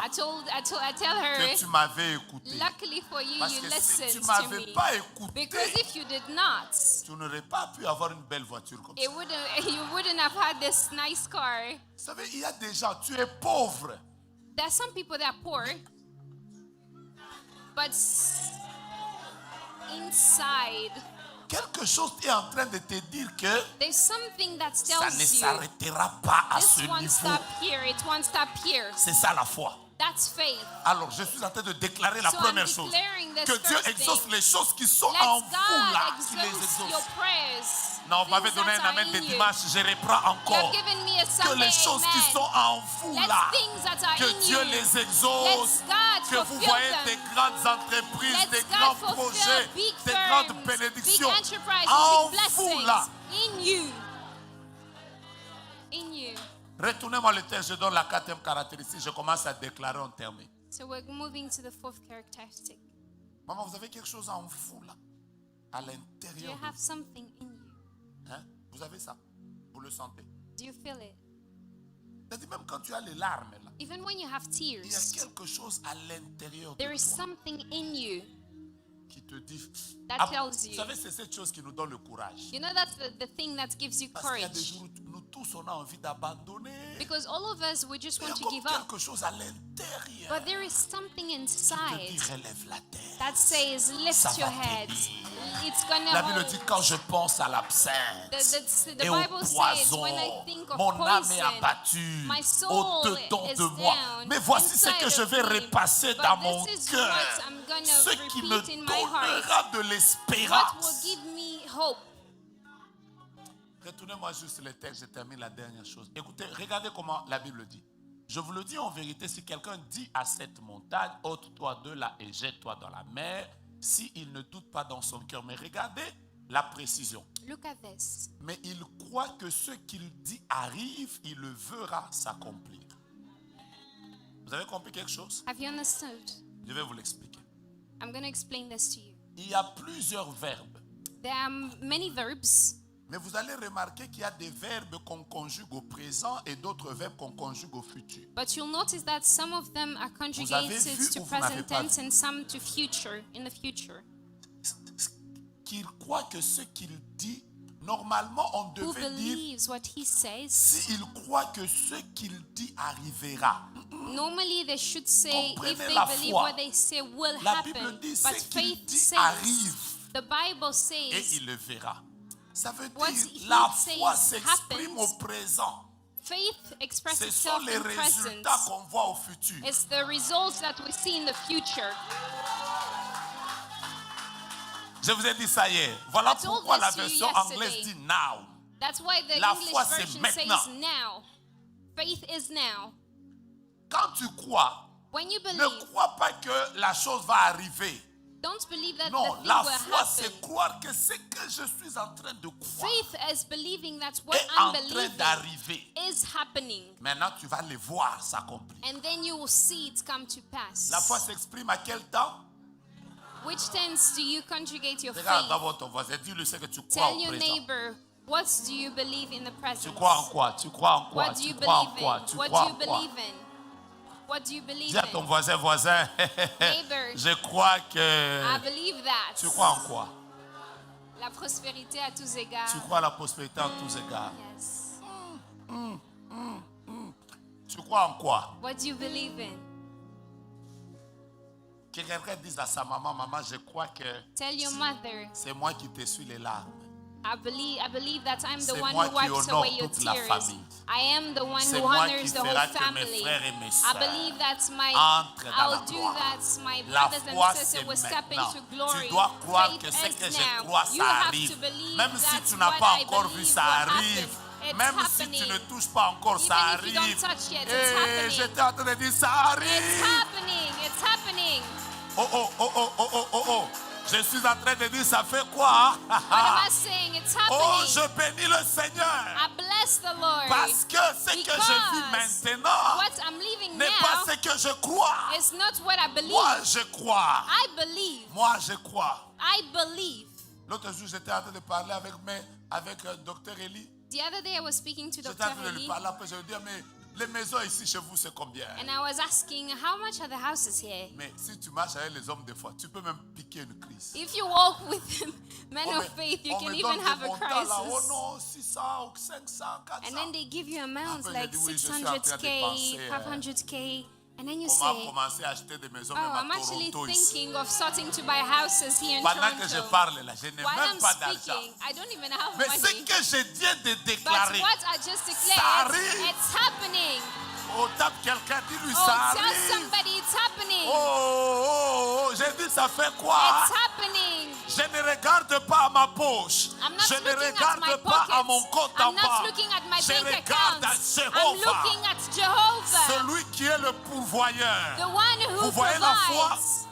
I tell her, que tu m'avais écouté. luckily for you, Parce you que si tu listened to m'avais me. pas écouté, Because if you did not, tu n'aurais pas pu avoir une belle voiture comme ça. you wouldn't have had this nice car. Vous savez, il y a des gens, tu es pauvre. There are some people that are poor, but inside, Quelque chose est en train de te dire que there's something that ça ne tells you s'arrêtera pas à ce this won't niveau. stop here, it won't stop here. C'est ça la foi. That's faith. Alors, je suis en train de déclarer la So première I'm chose. declaring this Que Dieu first exauce thing. les choses qui sont Let en vous là, God qu'il les exauce your exauce. prayers. Non, vous m'avez Things donné that un are amen de in you. dimanche, je reprends You encore. have given me a Que Sunday les choses qui amen. sont en vous Let là, things that are que in Dieu you, les exauce, let God que vous fulfill voyez them. des grandes entreprises, Let des God grands fulfill projets, big des firms, grandes big bénédictions enterprises, en big vous blessings là. in you. In you. Retournez-moi le texte, je donne la quatrième caractéristique, je commence à déclarer en terminé. So we're moving to the fourth characteristic. Maman, vous avez quelque chose en vous là, à Do you l'intérieur de have vous. something in you? Hein? Vous avez ça, vous le sentez. Do you feel it? C'est-à-dire même quand tu as les larmes là, Even when you have il y a tears, quelque chose à l'intérieur de there is toi. something in you qui te dit... That tells Vous you. savez, c'est cette chose qui nous donne le courage. You know, that's the thing that gives you Parce qu'il y a des courage. jours où nous tous, on a envie d'abandonner. Because all of us, we just Il y a want to comme give up. quelque chose à l'intérieur But there is something qui te inside dit, relève la tête. that says, Ça lift your va head. t'aider. It's gonna La Bible hold. dit, quand je pense à l'absinthe The et au Bible says, poison, when I think of mon âme est poison, abattue my soul au-dedans is de moi. down Mais voici ce inside que je of vais me. repasser But dans this mon is cœur. what I'm gonna Ce qui me repeat in my heart. donnera de What will l'espérance. give me hope? Retournez-moi juste le texte, je termine la dernière chose. Écoutez, regardez comment la Bible dit. Je vous le dis en vérité, si quelqu'un dit à cette montagne, ôte-toi de là et jette-toi dans la mer, s'il ne doute pas dans son cœur. Mais regardez la précision. Look at this. Mais il croit que ce qu'il dit arrive, il le verra s'accomplir. Vous avez compris quelque chose? Have you understood? Je vais vous l'expliquer. I'm going to explain this to you. Il y a plusieurs verbes. There are many verbs, Mais vous allez remarquer qu'il y a des verbes qu'on conjugue au présent et d'autres verbes qu'on conjugue au futur. but you'll notice that some of them are avez conjugated vu to ou vous n'avez present pas tense vu? and some to future, in the future. Qu'il croit que ce qu'il dit, normalement on Who devait dire, believes what he says? s'il croit que ce qu'il dit arrivera. Normally they should say, Comprenez if they la believe foi. what they say will La happen. Bible dit, But ce qu'il faith dit says, arrive. the Bible Et says, il le verra. Ça veut What dire he la says foi s'exprime happens. au présent. faith expresses Ce sont itself les in presence. résultats qu'on voit au futur. It's the results that we see in the future. Je vous ai dit ça hier. Voilà I told pourquoi la this to you version anglaise yesterday. dit now. That's why the La English foi, c'est version maintenant. says now. Faith is now. Quand tu crois, When you ne believe, crois pas que la chose va arriver. don't believe that Non, the thing la will foi, happen. c'est croire que ce que je suis en train de croire Faith is believing that what est I'm en train believing d'arriver. is happening. Maintenant, tu vas les voir s'accomplir. And then you will see it come to pass. La foi s'exprime à quel temps? Which tense do you conjugate your Regarde dans faith? votre voisin, dis-lui ce que tu crois Tell au your présent. neighbor, what do you believe in the Tu present? crois en quoi? Tu crois en quoi? What do Tu you crois en believe quoi? in? Tu What crois do en you quoi? believe in? What do you believe Dis à ton in? voisin, Neighbor, je crois I que... believe that. Tu crois en quoi? La prospérité à tous égards. Tu crois à la prospérité en tous égards. Yes. Tu crois en quoi? What do you believe in? Que quelqu'un dise à sa maman, maman, je crois que Tell your mother, c'est moi qui t'essuie les larmes. I believe that I'm the C'est one moi who qui wipes honore away your toute la tears. famille. I am the one C'est who moi honors qui the whole fera que mes family. frères et mes I sœurs believe that entrent dans la I'll do gloire. that my La brothers foi, and c'est sisters will step maintenant. into glory. Tu dois croire Faith que ce is que je now. crois, You ça have arrive. to believe Même si that's tu n'as what pas I encore vu, believe ça will arrive. happen. It's Même happening. si tu ne touches pas encore, ça Even if you don't arrive. touch yet, it's Et happening. j'étais en train de dire, ça It's arrive. happening. It's happening. Oh, oh, oh, oh, oh, oh, oh, oh. Je suis en train de dire, ça fait quoi? What am I saying? It's Oh, happening. je bénis le Seigneur. I bless the Lord. Parce que ce que je vis maintenant What I'm living n'est pas now ce que je crois. is not what I believe. Moi, je crois. I believe. Moi, je crois. I believe. L'autre jour, j'étais en train de parler avec Dr. Eli. The other day I was speaking to J'étais Dr. en train de lui Heli parler. Après, je lui ai dit, mais les maisons ici chez vous, c'est combien? and I was asking, how much are the houses here? Mais si tu marches avec les hommes des fois, tu peux même piquer une crise. If you walk with men On of faith, you on can me even donne have des a montants là. Oh crisis. non, 600 ou 500, 400. And then they give you amounts Après, like j'ai dit, oui, je suis en train de 600k, penser, 500k. And then you Comment say, commencer à acheter des maisons oh, même I'm à actually Toronto ici. thinking of starting to buy houses here in Pendant que je Toronto. parle là, je n'ai While même I'm pas d'argent. speaking, I don't even have Mais ce money. que je viens de But déclarer, what I just Ça declared, arrive. it's happening. oh, tape quelqu'un, dis-lui Oh, ça tell arrive. somebody it's happening. Oh, j'ai dit ça fait quoi? It's happening. Je ne regarde pas à ma poche. I'm not Je ne looking at regarde my pas à mon pockets. compte en I'm not banque. looking at my Je bank regarde à accounts. I'm Jéhovah, looking at Jehovah, celui qui est le pourvoyeur. the one who Vous voyez la foi? provides.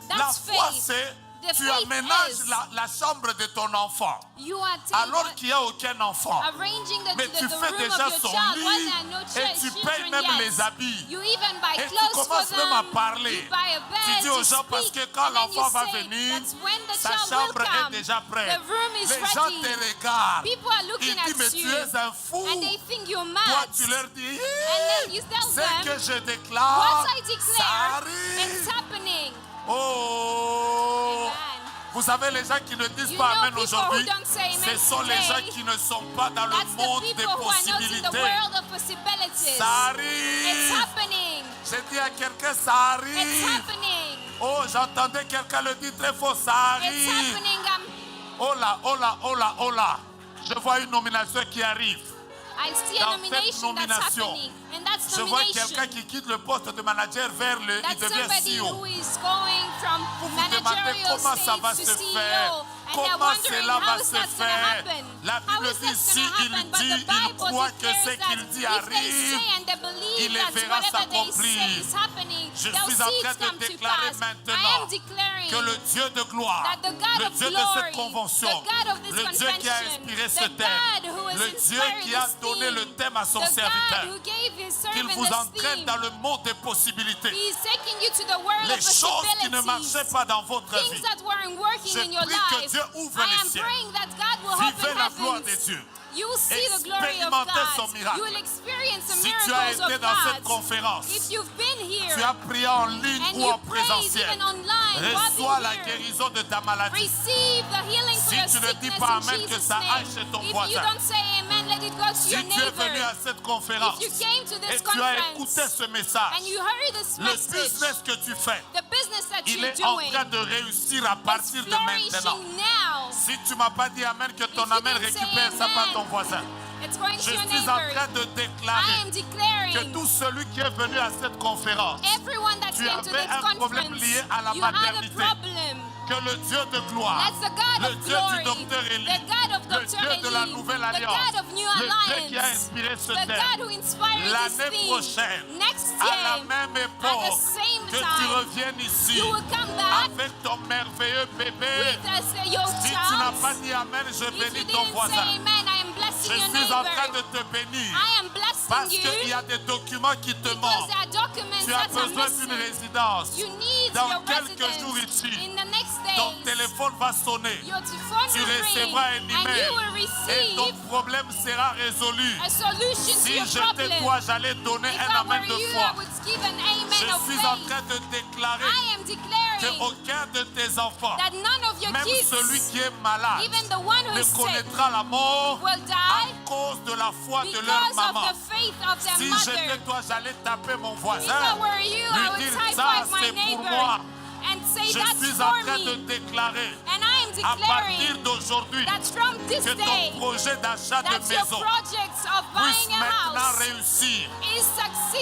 La That's foi, faith. c'est The tu faith aménages is la chambre de ton enfant you are alors qu'il n'y a aucun enfant. arranging the Mais tu fais room déjà of your son child lit while there are no et tu children payes même yet. les habits. You even buy Et tu clothes for commences même à them. parler. You buy a bed. Tu dis aux you gens parce speak, que quand and then you l'enfant va say venir, that when the sa child chambre will est come, déjà prête. the room is Les gens ready. te regardent. People are looking Ils disent, mais at tu you, es un fou. and they think you're Toi, mad. tu leur dis, And then you tell ce them, que je déclare, what I ça declare, arrive. it's happening. Oh, Amen. Vous savez, les gens qui ne disent You pas know Amen people aujourd'hui, who don't say amen ce sont les today. gens qui ne sont pas dans le That's the monde des people who are not in the possibilités. world of possibilities. Ça It's arrive. happening. J'ai dit à quelqu'un, ça It's arrive. happening. Oh, j'entendais quelqu'un le dire très fort, ça It's arrive. happening. Oh là, oh là, oh là, oh là. Je vois une nomination qui arrive. I see Dans a cette nomination that's nomination, happening. And that's Je vois nomination. quelqu'un qui quitte le poste de manager vers il That's devient somebody CEO. who is going from Vous vous demandez managerial comment ça va stage se to faire. CEO. And they're Comment wondering cela how va is se that going to faire. happen? La How Bible is dit, that si going to il happen? But dit, the il Bible croit que declares ce that qu'il dit if they arrive, say and they believe il les that verra whatever they s'accomplir. say is happening, Je they'll suis en see train it de come to déclarer pass. I maintenant am declaring que le Dieu de gloire, that the God le of Dieu de glory, cette convention, the God of this le Dieu qui a convention, inspiré the ce thème, God who has le Dieu inspired qui a this donné theme, le thème à son the God serviteur, who gave his qu'il servant vous this entraîne theme. dans le monde des possibilités. He's taking you to the world Les of choses qui ne possibilities. marchaient pas dans votre Things vie. that weren't working Je in your prie que life. Dieu ouvre I les am cieux. praying that God will Vivez open la gloire de heavens. Dieu. You will see the glory of Expérimentez son God. miracle. You will experience the Si tu as miracles été of dans cette God. conférence, If you've been here tu as prié en ligne and ou you en prayed présentiel, even online, reçois while la being here, guérison de ta maladie. receive the healing for Si your tu ne dis sickness pas in amen, que Jesus' ça aille name. chez ton If you voisin. don't say amen, let it go to Si your tu es venu neighbor. à cette conférence If you came to et this tu as écouté conference ce message, and you heard this le message, business que tu fais, the business that il you're est en doing train de réussir à is partir de maintenant. flourishing now. Si tu m'as pas dit amen, que ton If you amen didn't say récupère ça par amen, ton voisin. It's going Je to your suis en neighbor. train de I déclarer am declaring que tout celui qui est venu à cette conférence, everyone that tu came to avais this un problème conference, lié à la you had a maternité. problem. que le Dieu de gloire, That's the God le of Dieu glory, du docteur Élie, the God of le Dr. Dieu de la Eli, nouvelle the alliance, God of New le Dieu qui a Alliance, inspiré ce the thème, God who inspired this l'année theme. prochaine, Next à la year, même at époque, the same que tu time, reviennes ici you will come back avec ton merveilleux bébé. with us, your Si tu n'as pas child. dit Amen, je If you bénis ton didn't voisin. say amen, I am Je blessing your suis en train neighbor. de te bénir I am parce blessing qu'il y you a des documents qui te because manquent. there are documents Tu as that are besoin d'une missing. résidence. You need Dans your quelques jours residence. ici, In the next ton days, téléphone va sonner. your phone Tu will ring recevras un and email you will et ton receive problème sera résolu. a solution to Si your j'étais problem. toi, j'allais donner If un I amen were de you, I foi. would give an Je amen of suis en faith. train de déclarer I am declaring qu'aucun de tes enfants, that none of your même kids, celui qui est malade, even the one who ne is sick, connaîtra la mort will à die cause de la foi de leur because maman. of the faith of their Si j'étais mother. toi, j'allais taper mon If voisin, I were you, I lui would dire type ça, out my c'est pour neighbor moi. and say Je that's suis en for train de me. déclarer And I am à partir declaring d'aujourd'hui that from this que day, ton projet d'achat de that your maison projects of puisse buying a maintenant house réussir. is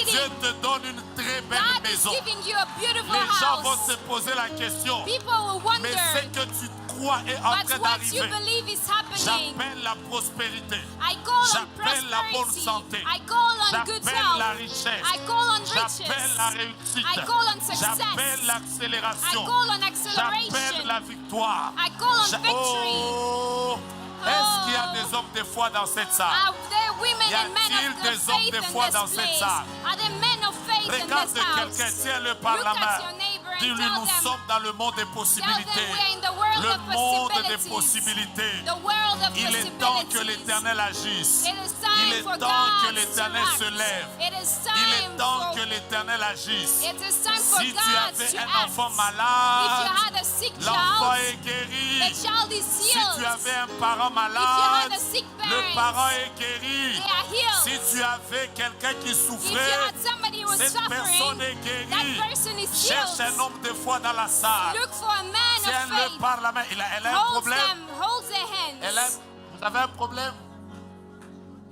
Dieu succeeding. te donne une très belle God is maison. giving you a beautiful Les gens vont house. se poser la question, People will mais wonder, ce que tu crois est en but train what you d'arriver. believe is happening. J'appelle la prospérité. I call on J'appelle la bonne prosperity. santé. I call on good J'appelle la health. richesse. I call on J'appelle la riches. réussite. I call on success. J'appelle I l'accélération. call on J'appelle acceleration. la victoire. I call on J'a- victory. Oh, est-ce qu'il y a des hommes de foi dans cette salle? Are there women Y and men a-t-il of des hommes faith de in foi this dans cette place? salle? Are there men of faith in Regarde this house? quelqu'un, tiens-le par Look la at main. your neighbor and Dis-lui, tell nous them, sommes dans le monde des tell them possibilités. we're in the world Le of monde des possibilities. possibilités. The world of Il est temps que possibilities. l'Éternel agisse. It is Il time est for temps que God l'Éternel to se act. lève. It is Il est time temps for que l'Éternel agisse. It is time for Si tu God avais to un act. enfant If you malade, had a sick l'enfant child, est guéri. the child is Si healed. tu avais un parent If you malade, had a sick le parent, parent est guéri. they are healed. Si tu avais quelqu'un qui If you souffrait, had somebody who was cette personne suffering, est that guérie. person is Cherche un healed. homme de foi dans la salle. Look for a man of Tiens-le faith. par la main. Elle a un Hold problème. them, hold their hands. Vous avez un problème?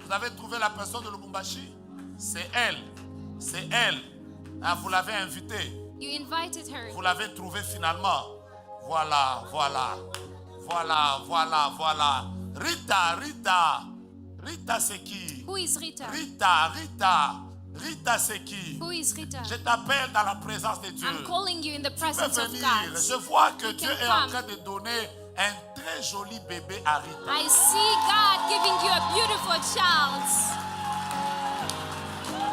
Vous avez trouvé la personne de Lubumbashi? C'est elle. C'est elle. Ah, vous l'avez invitée. You invited her. Vous l'avez trouvée finalement. Voilà, voilà. Voilà, voilà, voilà. Rita, Rita. Rita, c'est qui? Who is Rita? Rita, Rita. Rita, c'est qui? Who is Rita? Je t'appelle dans la présence de Dieu. I'm calling you in the Tu peux presence of venir. God. Je vois que You Dieu can est en come. train de donner un très joli bébé à Rita. I see God giving you a beautiful child.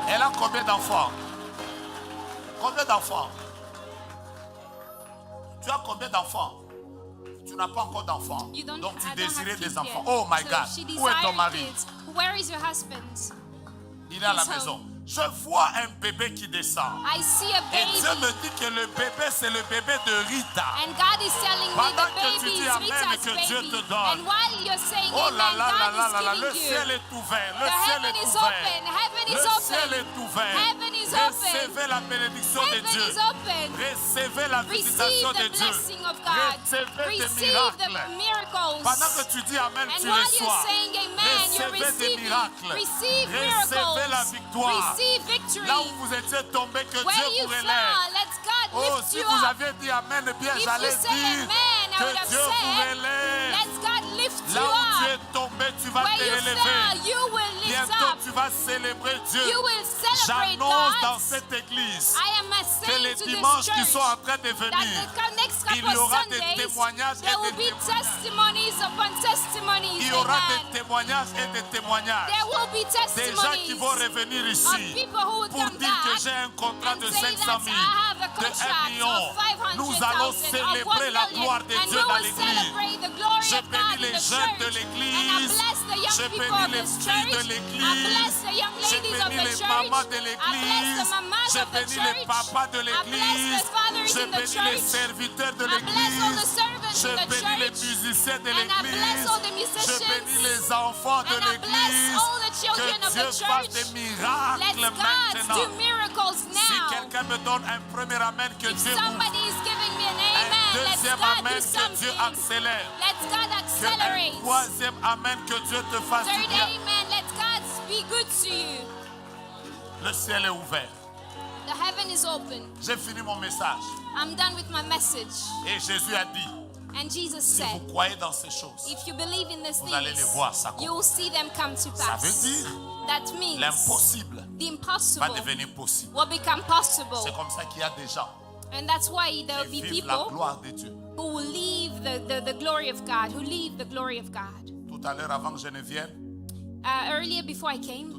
Elle a combien d'enfants? Combien d'enfants? Tu as combien d'enfants? Tu n'as pas encore d'enfants. You don't, Donc tu I don't désirais have des kids enfants. yet. Oh my So God. she Où est ton desired mari? kids. Where is your husband? Il est à la He's maison. home. Je vois un bébé qui descend. I see a Et baby. Dieu me dit que le bébé, c'est le bébé de Rita. And God is telling me Pendant the que tu baby dis is Amen, Rita's que Dieu baby. te donne. And while you're saying Oh là amen, là là là God là là, is le giving ciel you. est ouvert, le The ciel heaven est is ouvert. open. Heaven is Le ciel open. est ouvert. Heaven is open. Recevez la bénédiction de Heaven Dieu. is open. Recevez la visitation Receive de the Dieu. blessing of God. Recevez des Receive the miracles. miracles. Pendant que tu dis Amen, And tu while reçois. you're saying amen, you're Recevez des receiving. miracles. Receive Recevez la miracles. victoire. Receive victory. Là où vous étiez tombé, que Where Dieu you vous relève. fall, let God Oh, lift si you vous up. aviez dit Amen, eh bien If j'allais you said dire amen, I would que have Dieu vous said, relève. let God lift you Là où tu es up. tombé, tu vas Where te you relever. fell, you will lift Bientôt, up. tu vas célébrer Dieu. You will celebrate J'annonce dans God. cette église I am que les saying to dimanches this qui church sont en train de that venir, the next il y couple aura of des Sundays, témoignages there et will des be témoignages. testimonies upon testimonies. Il y aura Amen. des témoignages et des témoignages. There will be Des gens qui testimonies vont revenir of ici people who will pour come dire que back j'ai un contrat and de say 500 that 000, I have a de 1 contract million. of 500,000, Nous allons of 1 célébrer la million, gloire de and Dieu we dans will l'église. celebrate the glory Je of God bénis in les the jeunes de church. l'église. And I bless the young Je people bénis of les this filles de church. I l'église. bless the young Je ladies of bénis the les church. mamans de I bless l'église. the mamas Je of the bénis les church. papas de I bless l'église. the fathers Je in the bénis les church. serviteurs de I bless all the l'église. servants Je in the bénis les church. musiciens de And I bless l'église. all the Je musicians. bénis les enfants de And I bless l'église. all the children Que of Dieu the fasse church. des miracles Let God maintenant. do miracles Si now. quelqu'un me donne un premier amen, que If Dieu ouvre. somebody is giving me an Un amen, let's deuxième God amen, do que Dieu something. accélère. Let's God Que un accelerate. troisième amen, que Dieu te fasse du Third bien. amen, let God be good to you. Le ciel est ouvert. The heaven is open. J'ai fini mon message. I'm done with my message. Et Jésus a dit, And Jesus si said, vous croyez dans ces choses, if you believe in these vous allez les things, voir s'accomplir. you will see them come to Ça veut pass. dire, That means l'impossible the va impossible devenir possible. will become possible. C'est comme ça qu'il y a des gens And that's why there will qui be vivent la people gloire de Dieu. who will leave the glory of God, who leave the glory of God. Tout à l'heure, avant que je ne vienne, Earlier before I came,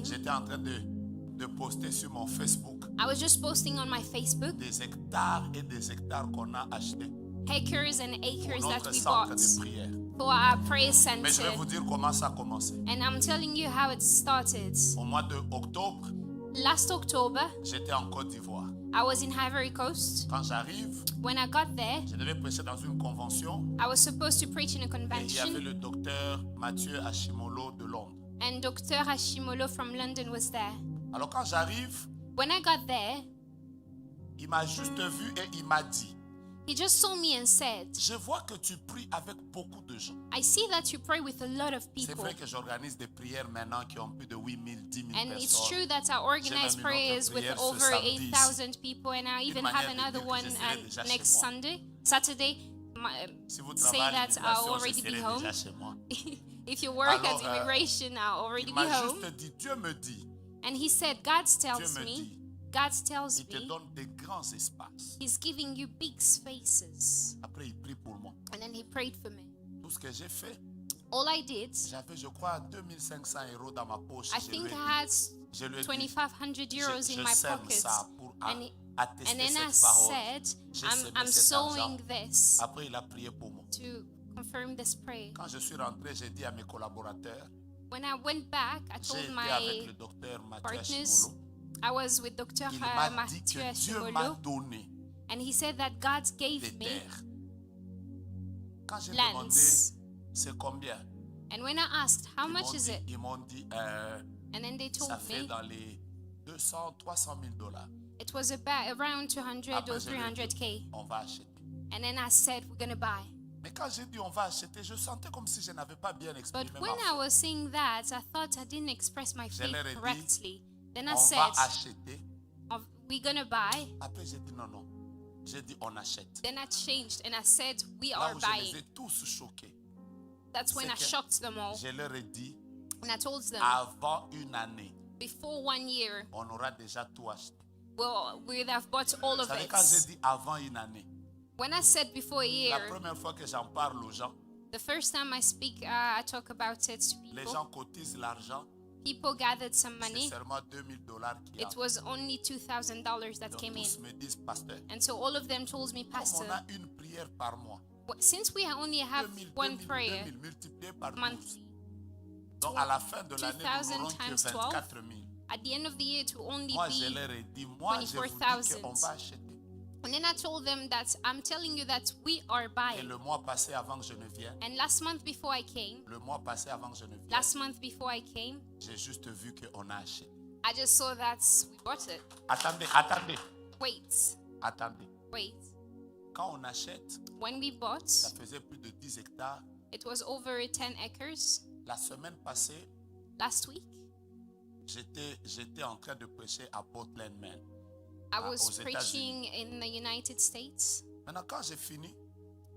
j'étais en train de poster sur mon Facebook I was just posting on my Facebook des hectares et des hectares qu'on a achetés acres and pour acres that notre we centre bought de prière. for our prayer Mais je vais center. vous dire comment ça a commencé. And I'm telling you how it started. Au mois d'octobre, Last October, j'étais en Côte d'Ivoire. I was in Ivory Coast. Quand j'arrive, When I got there, je devais prêcher dans une convention I was supposed to preach in a et il y avait convention, le docteur Mathieu Hashimolo de Londres. and Dr. Hashimolo from London was there. Alors quand j'arrive, When I got there, il m'a juste vu et il m'a dit, he just saw me and said, je vois que tu pries avec beaucoup de gens. I see that you pray with a lot of C'est people. vrai que j'organise des prières maintenant qui ont plus de 8 000, 10 000 And it's personnes. true that I organize J'ai même une autre prayers with prière ce over samedi. 8,000 people, and I even have manière de another dire que one je serai déjà chez next moi. Saturday. Si vous Say travaillez à that I'll l'immigration, je already serai be home. déjà chez moi. If you work Alors, at immigration, I'll already Il be m'a home. juste dit, Dieu me dit, And he said, God Dieu tells me me, dit, God tells il te me, donne des grands espaces. He's giving you big spaces. Après, il prie pour moi. And then he prayed for me. Tout ce que j'ai fait, All I did, j'avais, je crois, 2500 € dans ma poche. I Je think lui ai I had dit, je lui ai dit, 2,500 euros je in my sème pocket. ça pour And, attester and then I cette parole. said, J'ai I'm semé cet sowing argent. this Après, il a prié pour moi. to confirm this prayer. Quand je suis rentré, j'ai dit à mes collaborateurs, When I went back, I j'ai told été avec my le docteur Mathieu partners, Hashimolo. I was with Dr. Il m'a dit Mathieu que Dieu m'a Hashimolo, donné and he said that God des gave me terres. Quand j'ai lands. demandé, c'est combien? And when I asked, how much is it? Ils m'ont dit, And then they told ça fait me dans les 200, 300 000 $. it was about around 200 Après, or je lui ai dit, 300K. on va acheter. And then I said, we're going to buy. Mais quand j'ai dit on va acheter, je sentais comme si je n'avais pas bien exprimé But ma when I foi. was saying that, I thought I didn't express my faith leur ai dit, correctly. Then I On said, va acheter. we're going to buy. Après, j'ai dit non, non. J'ai dit on achète. Then I changed and I said, we Là are où je les buying. ai tous choqués, That's when c'est I que shocked them all. je leur ai dit, And I told them, avant une année, before 1 year, on aura déjà tout acheté. well, we'd have bought all Vous of savez, it. quand j'ai dit avant une année, When I said before a la year, première fois que j'en parle aux gens, the first time I speak, I talk about it to les people. gens cotisent l'argent. People gathered some C'est money. seulement 2 000 $ qui It was only $2,000 that Donc, came tous in. me disent, pasteur, And so all of them told me, comme Pastor, on a une prière par mois, since we only have 2 000, one 2 000, prayer 2 000 multiplié par 12, monthly, Donc à la fin de l'année, nous 2000 n'aurons que times 12. 24 000. At the end of the year, it will only Moi, je be. leur ai dit, moi, je vous dis 24,000. qu'on va acheter. And then I told them that I'm telling you that we are Et buying. le mois passé, avant que je ne vienne, And last month before I came, j'ai juste vu qu'on a acheté. I just saw that we bought it. Attendez. Wait. Quand on achète, When we bought, ça faisait plus de 10 hectares. it was over 10 acres. La semaine passée, Last week, j'étais en train de prêcher à Portland, Maine. I aux was États-Unis. preaching in the United States. Maintenant, quand j'ai fini,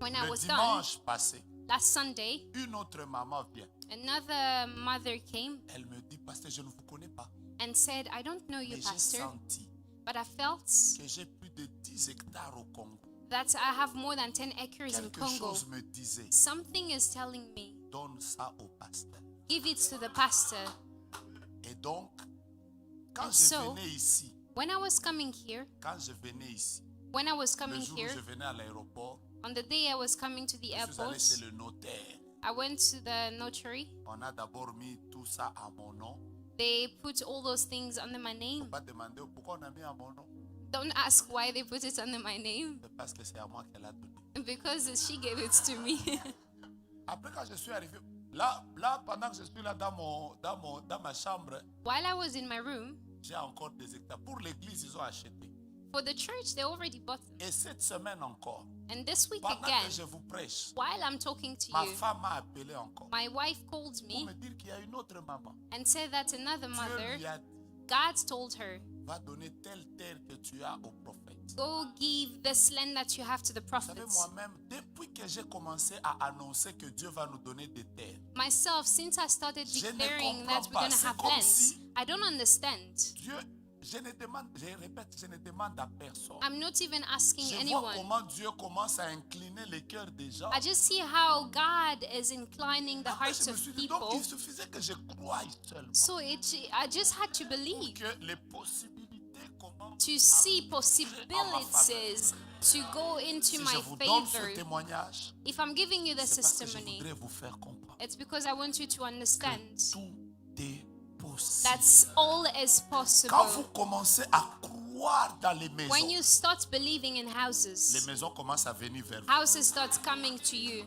When I le was done, dimanche passé, last Sunday, une autre maman vient. another mother came Elle me dit, pasteur, je ne vous connais pas. and said, I don't know you, Mais j'ai Pastor, senti but I felt que j'ai plus de 10 hectares au Congo. that I have more than 10 acres in Quelque Congo. chose me disait, Something is telling me, donne ça au pasteur. give it to the pastor. Et donc, quand And je so, venais ici, when I was coming here, le jour où je venais à l'aéroport, on the day I was coming to the je suis allé airport, chez le notaire. I went to the notary. On a d'abord mis tout ça à mon nom. They put all those things under my Il ne name. faut pas demander pourquoi on a mis à mon nom. Don't ask why they put it under my name, C'est parce que c'est à moi qu'elle a donné. because she gave it to me. Après, quand je suis arrivé, là, pendant que je suis là dans ma chambre, While I was in my room, j'ai encore des hectares. Pour l'église, ils ont acheté. for the church, they already bought them. Et cette semaine encore, And this week pendant again, que je vous prêche, while I'm talking to ma you, femme m'a appelé encore my wife called pour me me dire qu'il y a une autre maman. and said that another Dieu mother, lui a dit, God told her, va donner telle terre que tu as au prophète. go give this land that you have to the Vous savez, prophets. moi-même, depuis que j'ai commencé à annoncer que Dieu va nous donner des terres, Myself, since I started Je ne declaring comprends that we're pas. going to C'est have comme lands, si- I don't understand. Dieu, je ne demande à personne. I'm not even asking Je vois anyone. comment Dieu commence à incliner les cœurs des gens. I just see how God is inclining the Après, hearts je me of suis dit, donc people. il suffisait que je croie seulement. So I just had to believe, Que les possibilités commencent to see possibilities to go into Si my je vous donne ce favor. témoignage, If I'm giving you this c'est parce que je testimony, voudrais vous faire comprendre it's because I want you to understand que tout est possible. that's all is Quand vous possible. commencez à croire dans les maisons, When you start believing in les houses, maisons commencent à venir vers vous. houses start coming to you.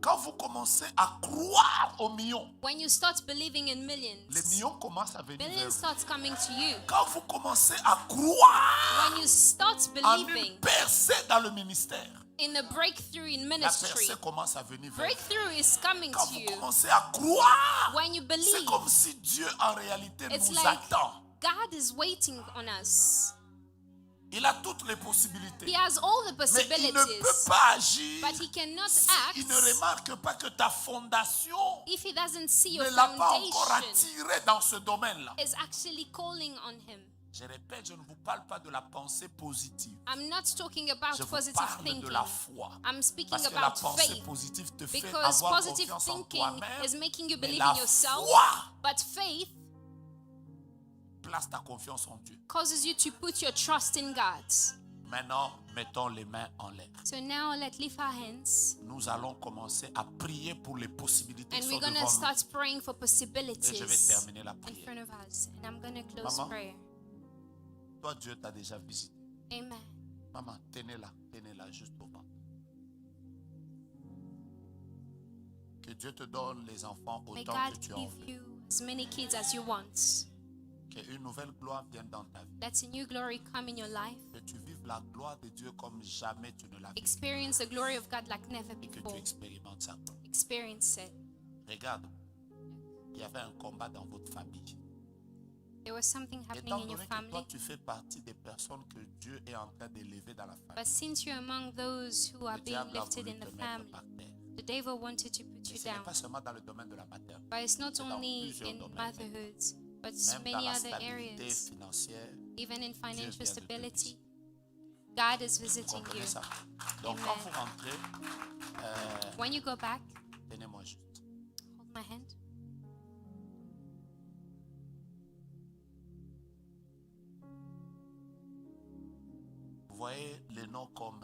Quand vous commencez à croire aux millions, When you start believing in les millions, millions commencent à venir vers millions vous. start coming to you. Quand vous commencez à croire When you start en une believing percée dans le ministère, in a breakthrough in la ministry, percée commence à venir vers vous. breakthrough is coming Quand to vous you. commencez à croire, When you c'est believe, comme si Dieu en réalité it's nous like attend. God is waiting on us. Il a toutes les possibilités. He has all the Mais il ne peut possibilities, pas agir but he cannot si il ne act remarque pas que ta fondation if he doesn't see ne your l'a pas encore foundation attiré dans ce domaine-là. is actually calling on him. Je répète, je ne vous parle pas de la pensée positive. I'm not talking Je about vous positive parle de thinking. la foi. I'm speaking Parce que la about pensée faith, positive te fait because avoir positive confiance en thinking toi-même. is making you Mais believe la in yourself, foi but faith place ta confiance en Dieu. causes you to put your trust in God. Maintenant, mettons les mains en l'air. So now let's lift our hands Nous allons commencer à prier pour les possibilités and qui we're sont going to devant nous. start praying for Et je vais possibilities terminer la in prière. front of us. And I'm going to close Maman. prayer. Toi, Dieu t'a déjà visité. Amen. Maman, tenez-la juste au ventre. Que Dieu te donne les enfants May autant God que tu en give veux. you as many kids as you want. Qu'une nouvelle gloire vienne dans ta vie. Let a new glory come in your life. Que tu vives la gloire de Dieu comme jamais tu ne l'as vécu. Experience the glory of God like never Et que tu before. expérimentes ça. Experience it. Regarde, il y avait un combat dans votre famille. There was something happening Étant in your donné que toi, family. tu fais partie des personnes que Dieu est en train d'élever dans la famille. But since you're among those who are Le being diable a lifted voulu in te the mettre family, par terre. the devil wanted to put Et you ce n'est down. pas seulement dans le domaine de la maternité. But it's not dans only plusieurs in domaines. motherhood, but Même dans many la other stabilité areas. financière, Even in vient de financial te stability, God is vous visiting comprenez you. ça? Donc Amen. quand vous rentrez, When you go back, tenez-moi juste. hold my hand. Vous voyez les noms comme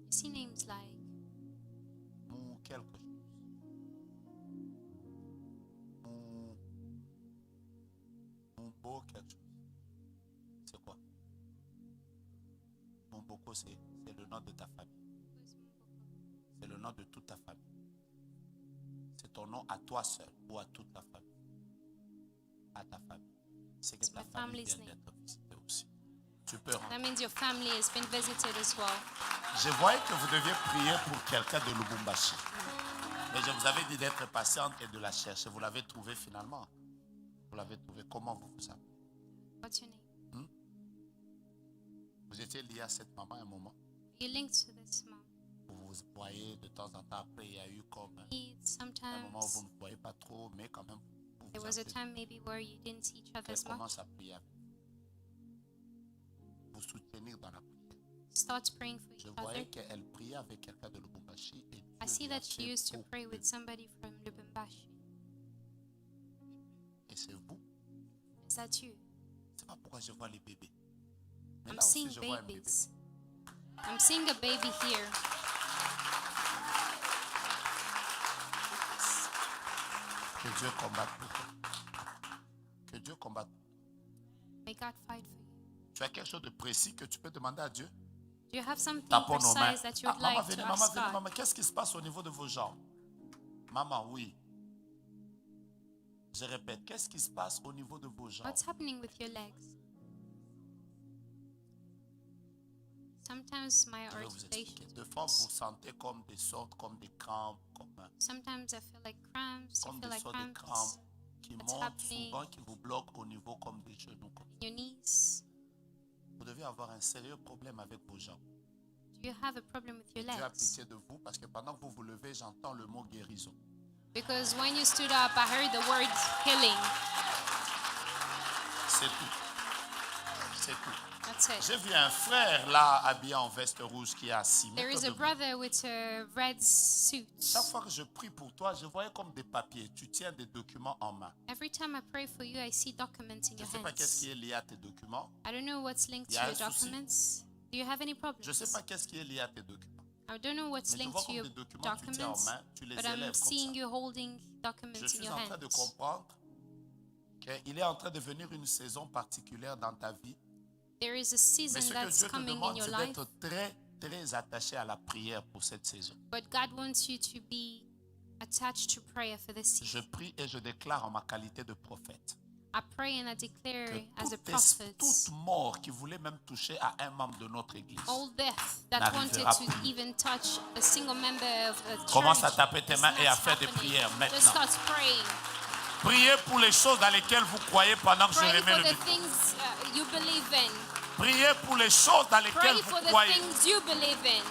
You see names like Mou quelque chose. C'est quoi? Momboko, c'est le nom de ta famille. C'est le nom de toute ta famille. C'est ton nom à toi seul ou à toute ta famille. À ta famille. C'est que It's ta my famille family's vient name. d'être visitée aussi. Tu peux rentrer. That means your family has been visited as well. Je voyais que vous deviez prier pour quelqu'un de Lubumbashi. Mais je vous avais dit d'être patiente et de la chercher. Vous l'avez trouvé finalement. Vous l'avez trouvé. Comment vous vous appelez? What's your name? Vous étiez lié à cette maman à un moment. You linked to this mom. Vous vous voyez de temps en temps. Après, il y a eu comme un moment où vous Sometimes ne voyez pas trop, mais quand même, vous there vous was a appelez. time maybe where you didn't see each other Elle as much. commence à prier avec vous. Vous soutenir dans la prière. Start praying for Je each other. voyais qu'elle priait avec quelqu'un de Lubumbashi. Et I Dieu see lui a that she fait used to beaucoup pray de- with somebody from Lubumbashi. Et c'est vous. Is that you? C'est pas pourquoi je vois les bébés. Mais I'm là aussi, seeing je vois un bébé. babies. I'm seeing a baby here. Que Dieu combatte pour toi. Que Dieu combatte. May God fight for you. Tu as quelque chose de précis que tu peux demander à Dieu? Do you have something Tapons nos mains. precise that you would Maman, like venez, to maman, ask venez, God? maman. Qu'est-ce qui se passe au niveau de vos jambes? Maman, oui. Je répète, qu'est-ce qui se passe au niveau de vos jambes? What's happening with your legs? Sometimes my Je vais vous expliquer. articulations. Deux fois, vous sentez comme des sortes, comme des crampes, Sometimes I feel like cramps. You comme feel des like sortes de cramps crampes qui What's montent happening? souvent, qui vous bloquent au niveau comme des genoux. in your knees. Vous devez avoir un sérieux problème avec vos jambes. Do you have a problem with your Dieu a legs? pitié de vous parce que pendant que vous vous levez, j'entends le mot guérison. Because when you stood up, I heard the word healing. C'est tout. C'est tout. That's it. J'ai vu un frère là, habillé en veste rouge, qui est assis. There is Mets-toi a debout. brother with a red suit. Chaque fois que je prie pour toi, je voyais comme des papiers. Tu tiens des documents en main. Every time I pray for you, I see documents in Je your ne sais pas qu'est-ce hands. qui est lié à tes documents. I don't know what's linked Il y to a your un souci. documents. Do you have any Je problems? ne sais pas qu'est-ce qui est lié à tes documents. I don't know what's Mais je linked vois to comme your des documents que tu tiens en documents, main, tu les but élèves I'm comme seeing ça. you holding Je documents in suis your en train de hands. comprendre qu'il est en train de venir une saison particulière dans ta vie. There is a Mais season ce que that's Dieu te coming in demande, your c'est life, d'être très, très attaché à la prière pour cette saison. but God wants you to be attached to prayer for this Je season. prie et je déclare en ma qualité de prophète I pray and I declare que as a prophet, toute mort qui voulait même toucher à un membre de notre église all death that wanted n'arrivera to plus. even touch a single member of a church Commence à taper tes is mains et à not faire des happening. prières Just maintenant. start praying. Priez pour les choses dans lesquelles vous croyez pendant que je Pray remets for le the micro. things you believe in. Priez pour les choses dans lesquelles Pray vous for the croyez. things you believe in.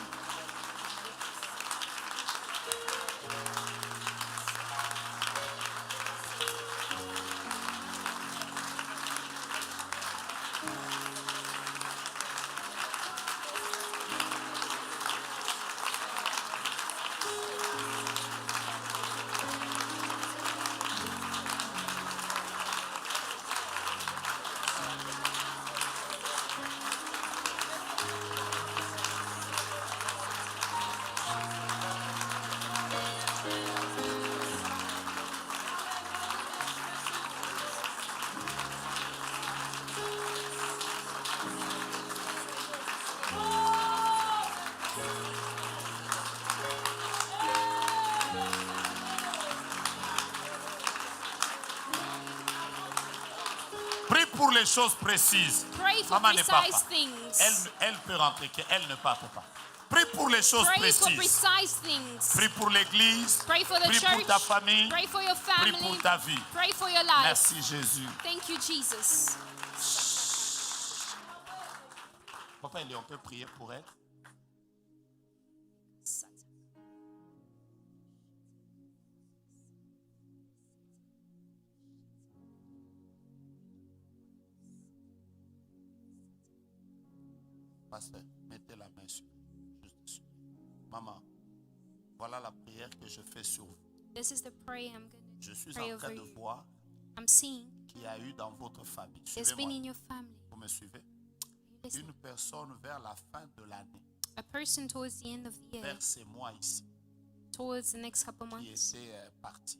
Prie pour les choses précises. Pray for Maman ne part precise pas. things. Elle peut rentrer, elle ne part pas. Prie pour les choses Pray for précises. precise things. Prie pour l'église. Pray for the Prie pour church. ta famille. Pray for your Prie family. pour ta vie. Pray for your life. Merci Jésus. Thank you, Jesus. Papa Elie, on peut prier pour elle. Pasteur, mettez la main sur, juste dessus. Maman, voilà la prière que je fais sur vous. This is the prayer I'm going Je to suis pray en train over de you. voir I'm seeing qu'il y a eu dans votre famille. there's been in Suivez-moi. your family. Vous me suivez? Listen, Une personne vers la fin de l'année, a person towards the end of the year, vers ces mois ici, towards the next couple qui months, était partie.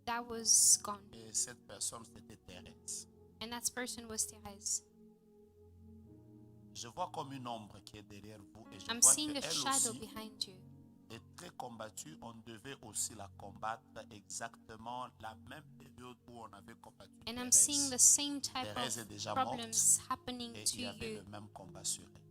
that was gone. Et cette personne, c'était Thérèse. And that person was Therese. Je vois comme une ombre qui est derrière vous et je I'm vois seeing a qu'elle shadow aussi behind you. est très combattue. On devait aussi la combattre exactement la même période où on avait combattu And I'm seeing the Thérèse. same type of Thérèse est déjà morte problems happening et to il y avait you. le même combat sur elle.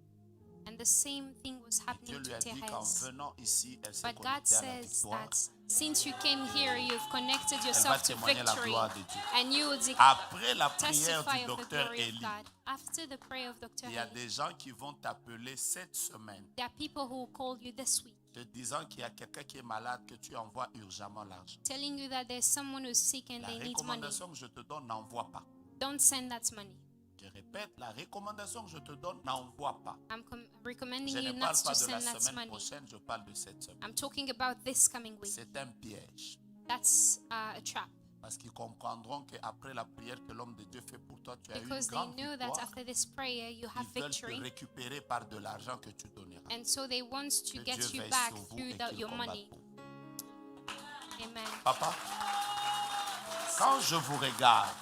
And the same thing was Et Dieu happening lui to a dit qu'en Therese. venant ici, elle s'est But God connectée à la says victoire. that since you came here, you've connected Elle va yourself to témoigner la victory. gloire de Dieu. And you will Après la prière testify du of the docteur glory of Eli, God. After the prayer of Dr. il y a Haley, des gens qui vont t'appeler cette semaine, there are people who will call you this week, te disant qu'il y a quelqu'un qui est malade, que tu envoies urgemment l'argent. telling you that there's someone who's sick and La they need money. recommandation que je te donne, n'envoie pas. Don't send that money. Je répète, la recommandation que je te donne, n'envoie pas. I'm recommanding Je you ne not parle to pas de la send that semaine money. prochaine, je parle de cette semaine. I'm talking about this coming week. C'est un piège. That's a trap. Parce qu'ils comprendront qu'après la prière que l'homme de Dieu fait pour toi, tu as eu une Because they grande know that victoire. after this prayer you have Ils veulent te victory. récupérer par de l'argent que tu donneras. And so they want to Que get Dieu you veille back sur vous through et qu'il your combatte money. pour vous. Amen. Papa, quand je vous regarde,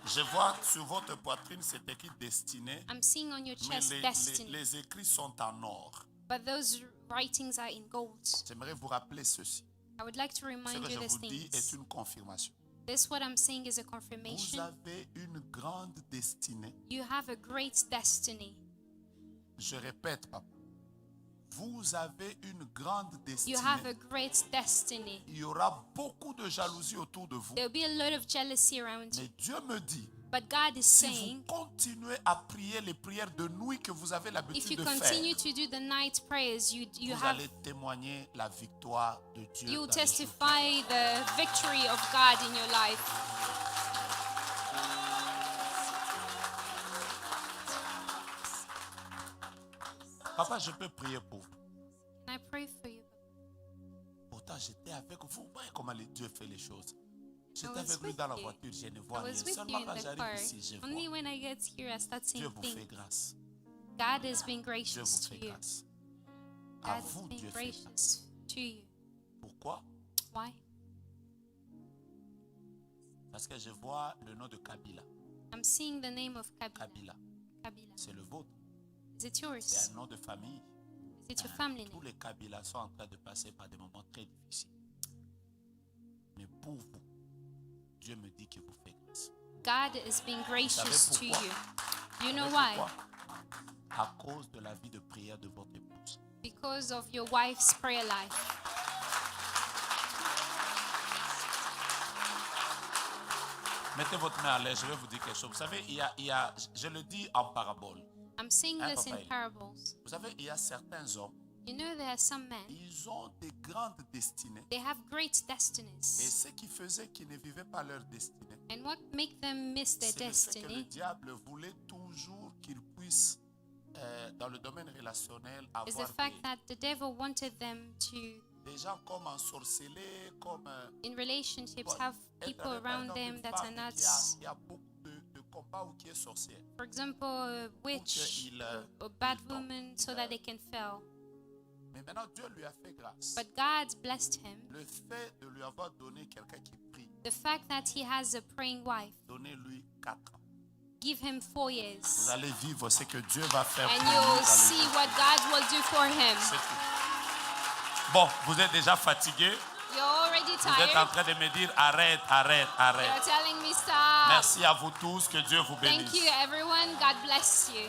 je vois sur votre poitrine, c'est écrit destinée, I'm seeing on your mais chest destiny. les écrits sont en or. But those writings are in gold. J'aimerais vous rappeler ceci. I would like to Ce remind que you je these vous dis est things. une confirmation. This what I'm saying is a Vous confirmation. avez une grande destinée. You have a great destiny. Je répète, papa. Vous avez une grande You destinée. have a great destiny. Il y aura beaucoup de jalousie autour de vous. There'll be a lot of jealousy around you. Mais Dieu me dit, But God is si saying, vous continuez à prier les prières de nuit que vous avez if l'habitude you de faire, continue to do the night prayers, you vous have allez témoigner la victoire de Dieu. you dans les jours testify the victory of God in your life. Papa, je peux prier pour vous. Can I pray for you? Pourtant, j'étais avec vous. Vous voyez comment Dieu fait les choses. I J'étais was avec lui with dans la you. voiture, je ne I vois rien. was with you Seulement in quand the j'arrive car. ici, je Only vois. when I get here, I start Dieu seeing vous fait things. grâce. God has been Dieu gracious vous to fait you. grâce. À God has vous, been Dieu fait grâce. gracious to you. Pourquoi? Why? Parce que je vois le nom de Kabila. I'm seeing the name of Kabila. Kabila, Kabila. c'est le vôtre. Is it C'est yours? un nom de famille. Is it your family Tous name? les Kabilas sont en train de passer par des moments très difficiles. Mais pour vous, Dieu me dit qu'il vous fait grâce. God is being gracious to pourquoi? you. You know Savez why? pourquoi? À cause de la vie de prière de votre épouse. Because of your wife's prayer life. Mettez votre main à l'aise, je vais vous dire quelque chose. Vous savez, je le dis en parabole. I'm saying Hein, this in papa? parables. Vous savez, il y a certains hommes, You know, there are some men, ils ont des grandes destinées. they have great Et destinies. ce qui faisait qu'ils ne vivaient pas leur destinée, And what make them miss their c'est le fait que le destiny diable voulait toujours qu'ils puissent, dans le domaine relationnel, is the avoir fact that the devil wanted them to, des gens comme ensorcelés, comme in relationships, bon, have être people avec, par around exemple, them une that are femme not, qui a beaucoup de combats ou qui est sorcière. for example, a witch qu'il, or bad il tombe. woman, so that they can fail. Mais maintenant, Dieu lui a fait grâce. But God blessed him. Le fait de lui avoir donné quelqu'un qui prie, The fact that he has a praying wife, donnez-lui 4 ans. give him 4 Vous years. allez vivre ce que Dieu va faire And pour lui you'll dans les see jours. what God will do for him. C'est tout. Bon, vous êtes déjà fatigué. You're already Vous êtes en tired. train de me dire arrête, arrête, arrête. You're telling me stop. Merci à vous tous, que Dieu vous bénisse. Thank you, everyone. God bless you.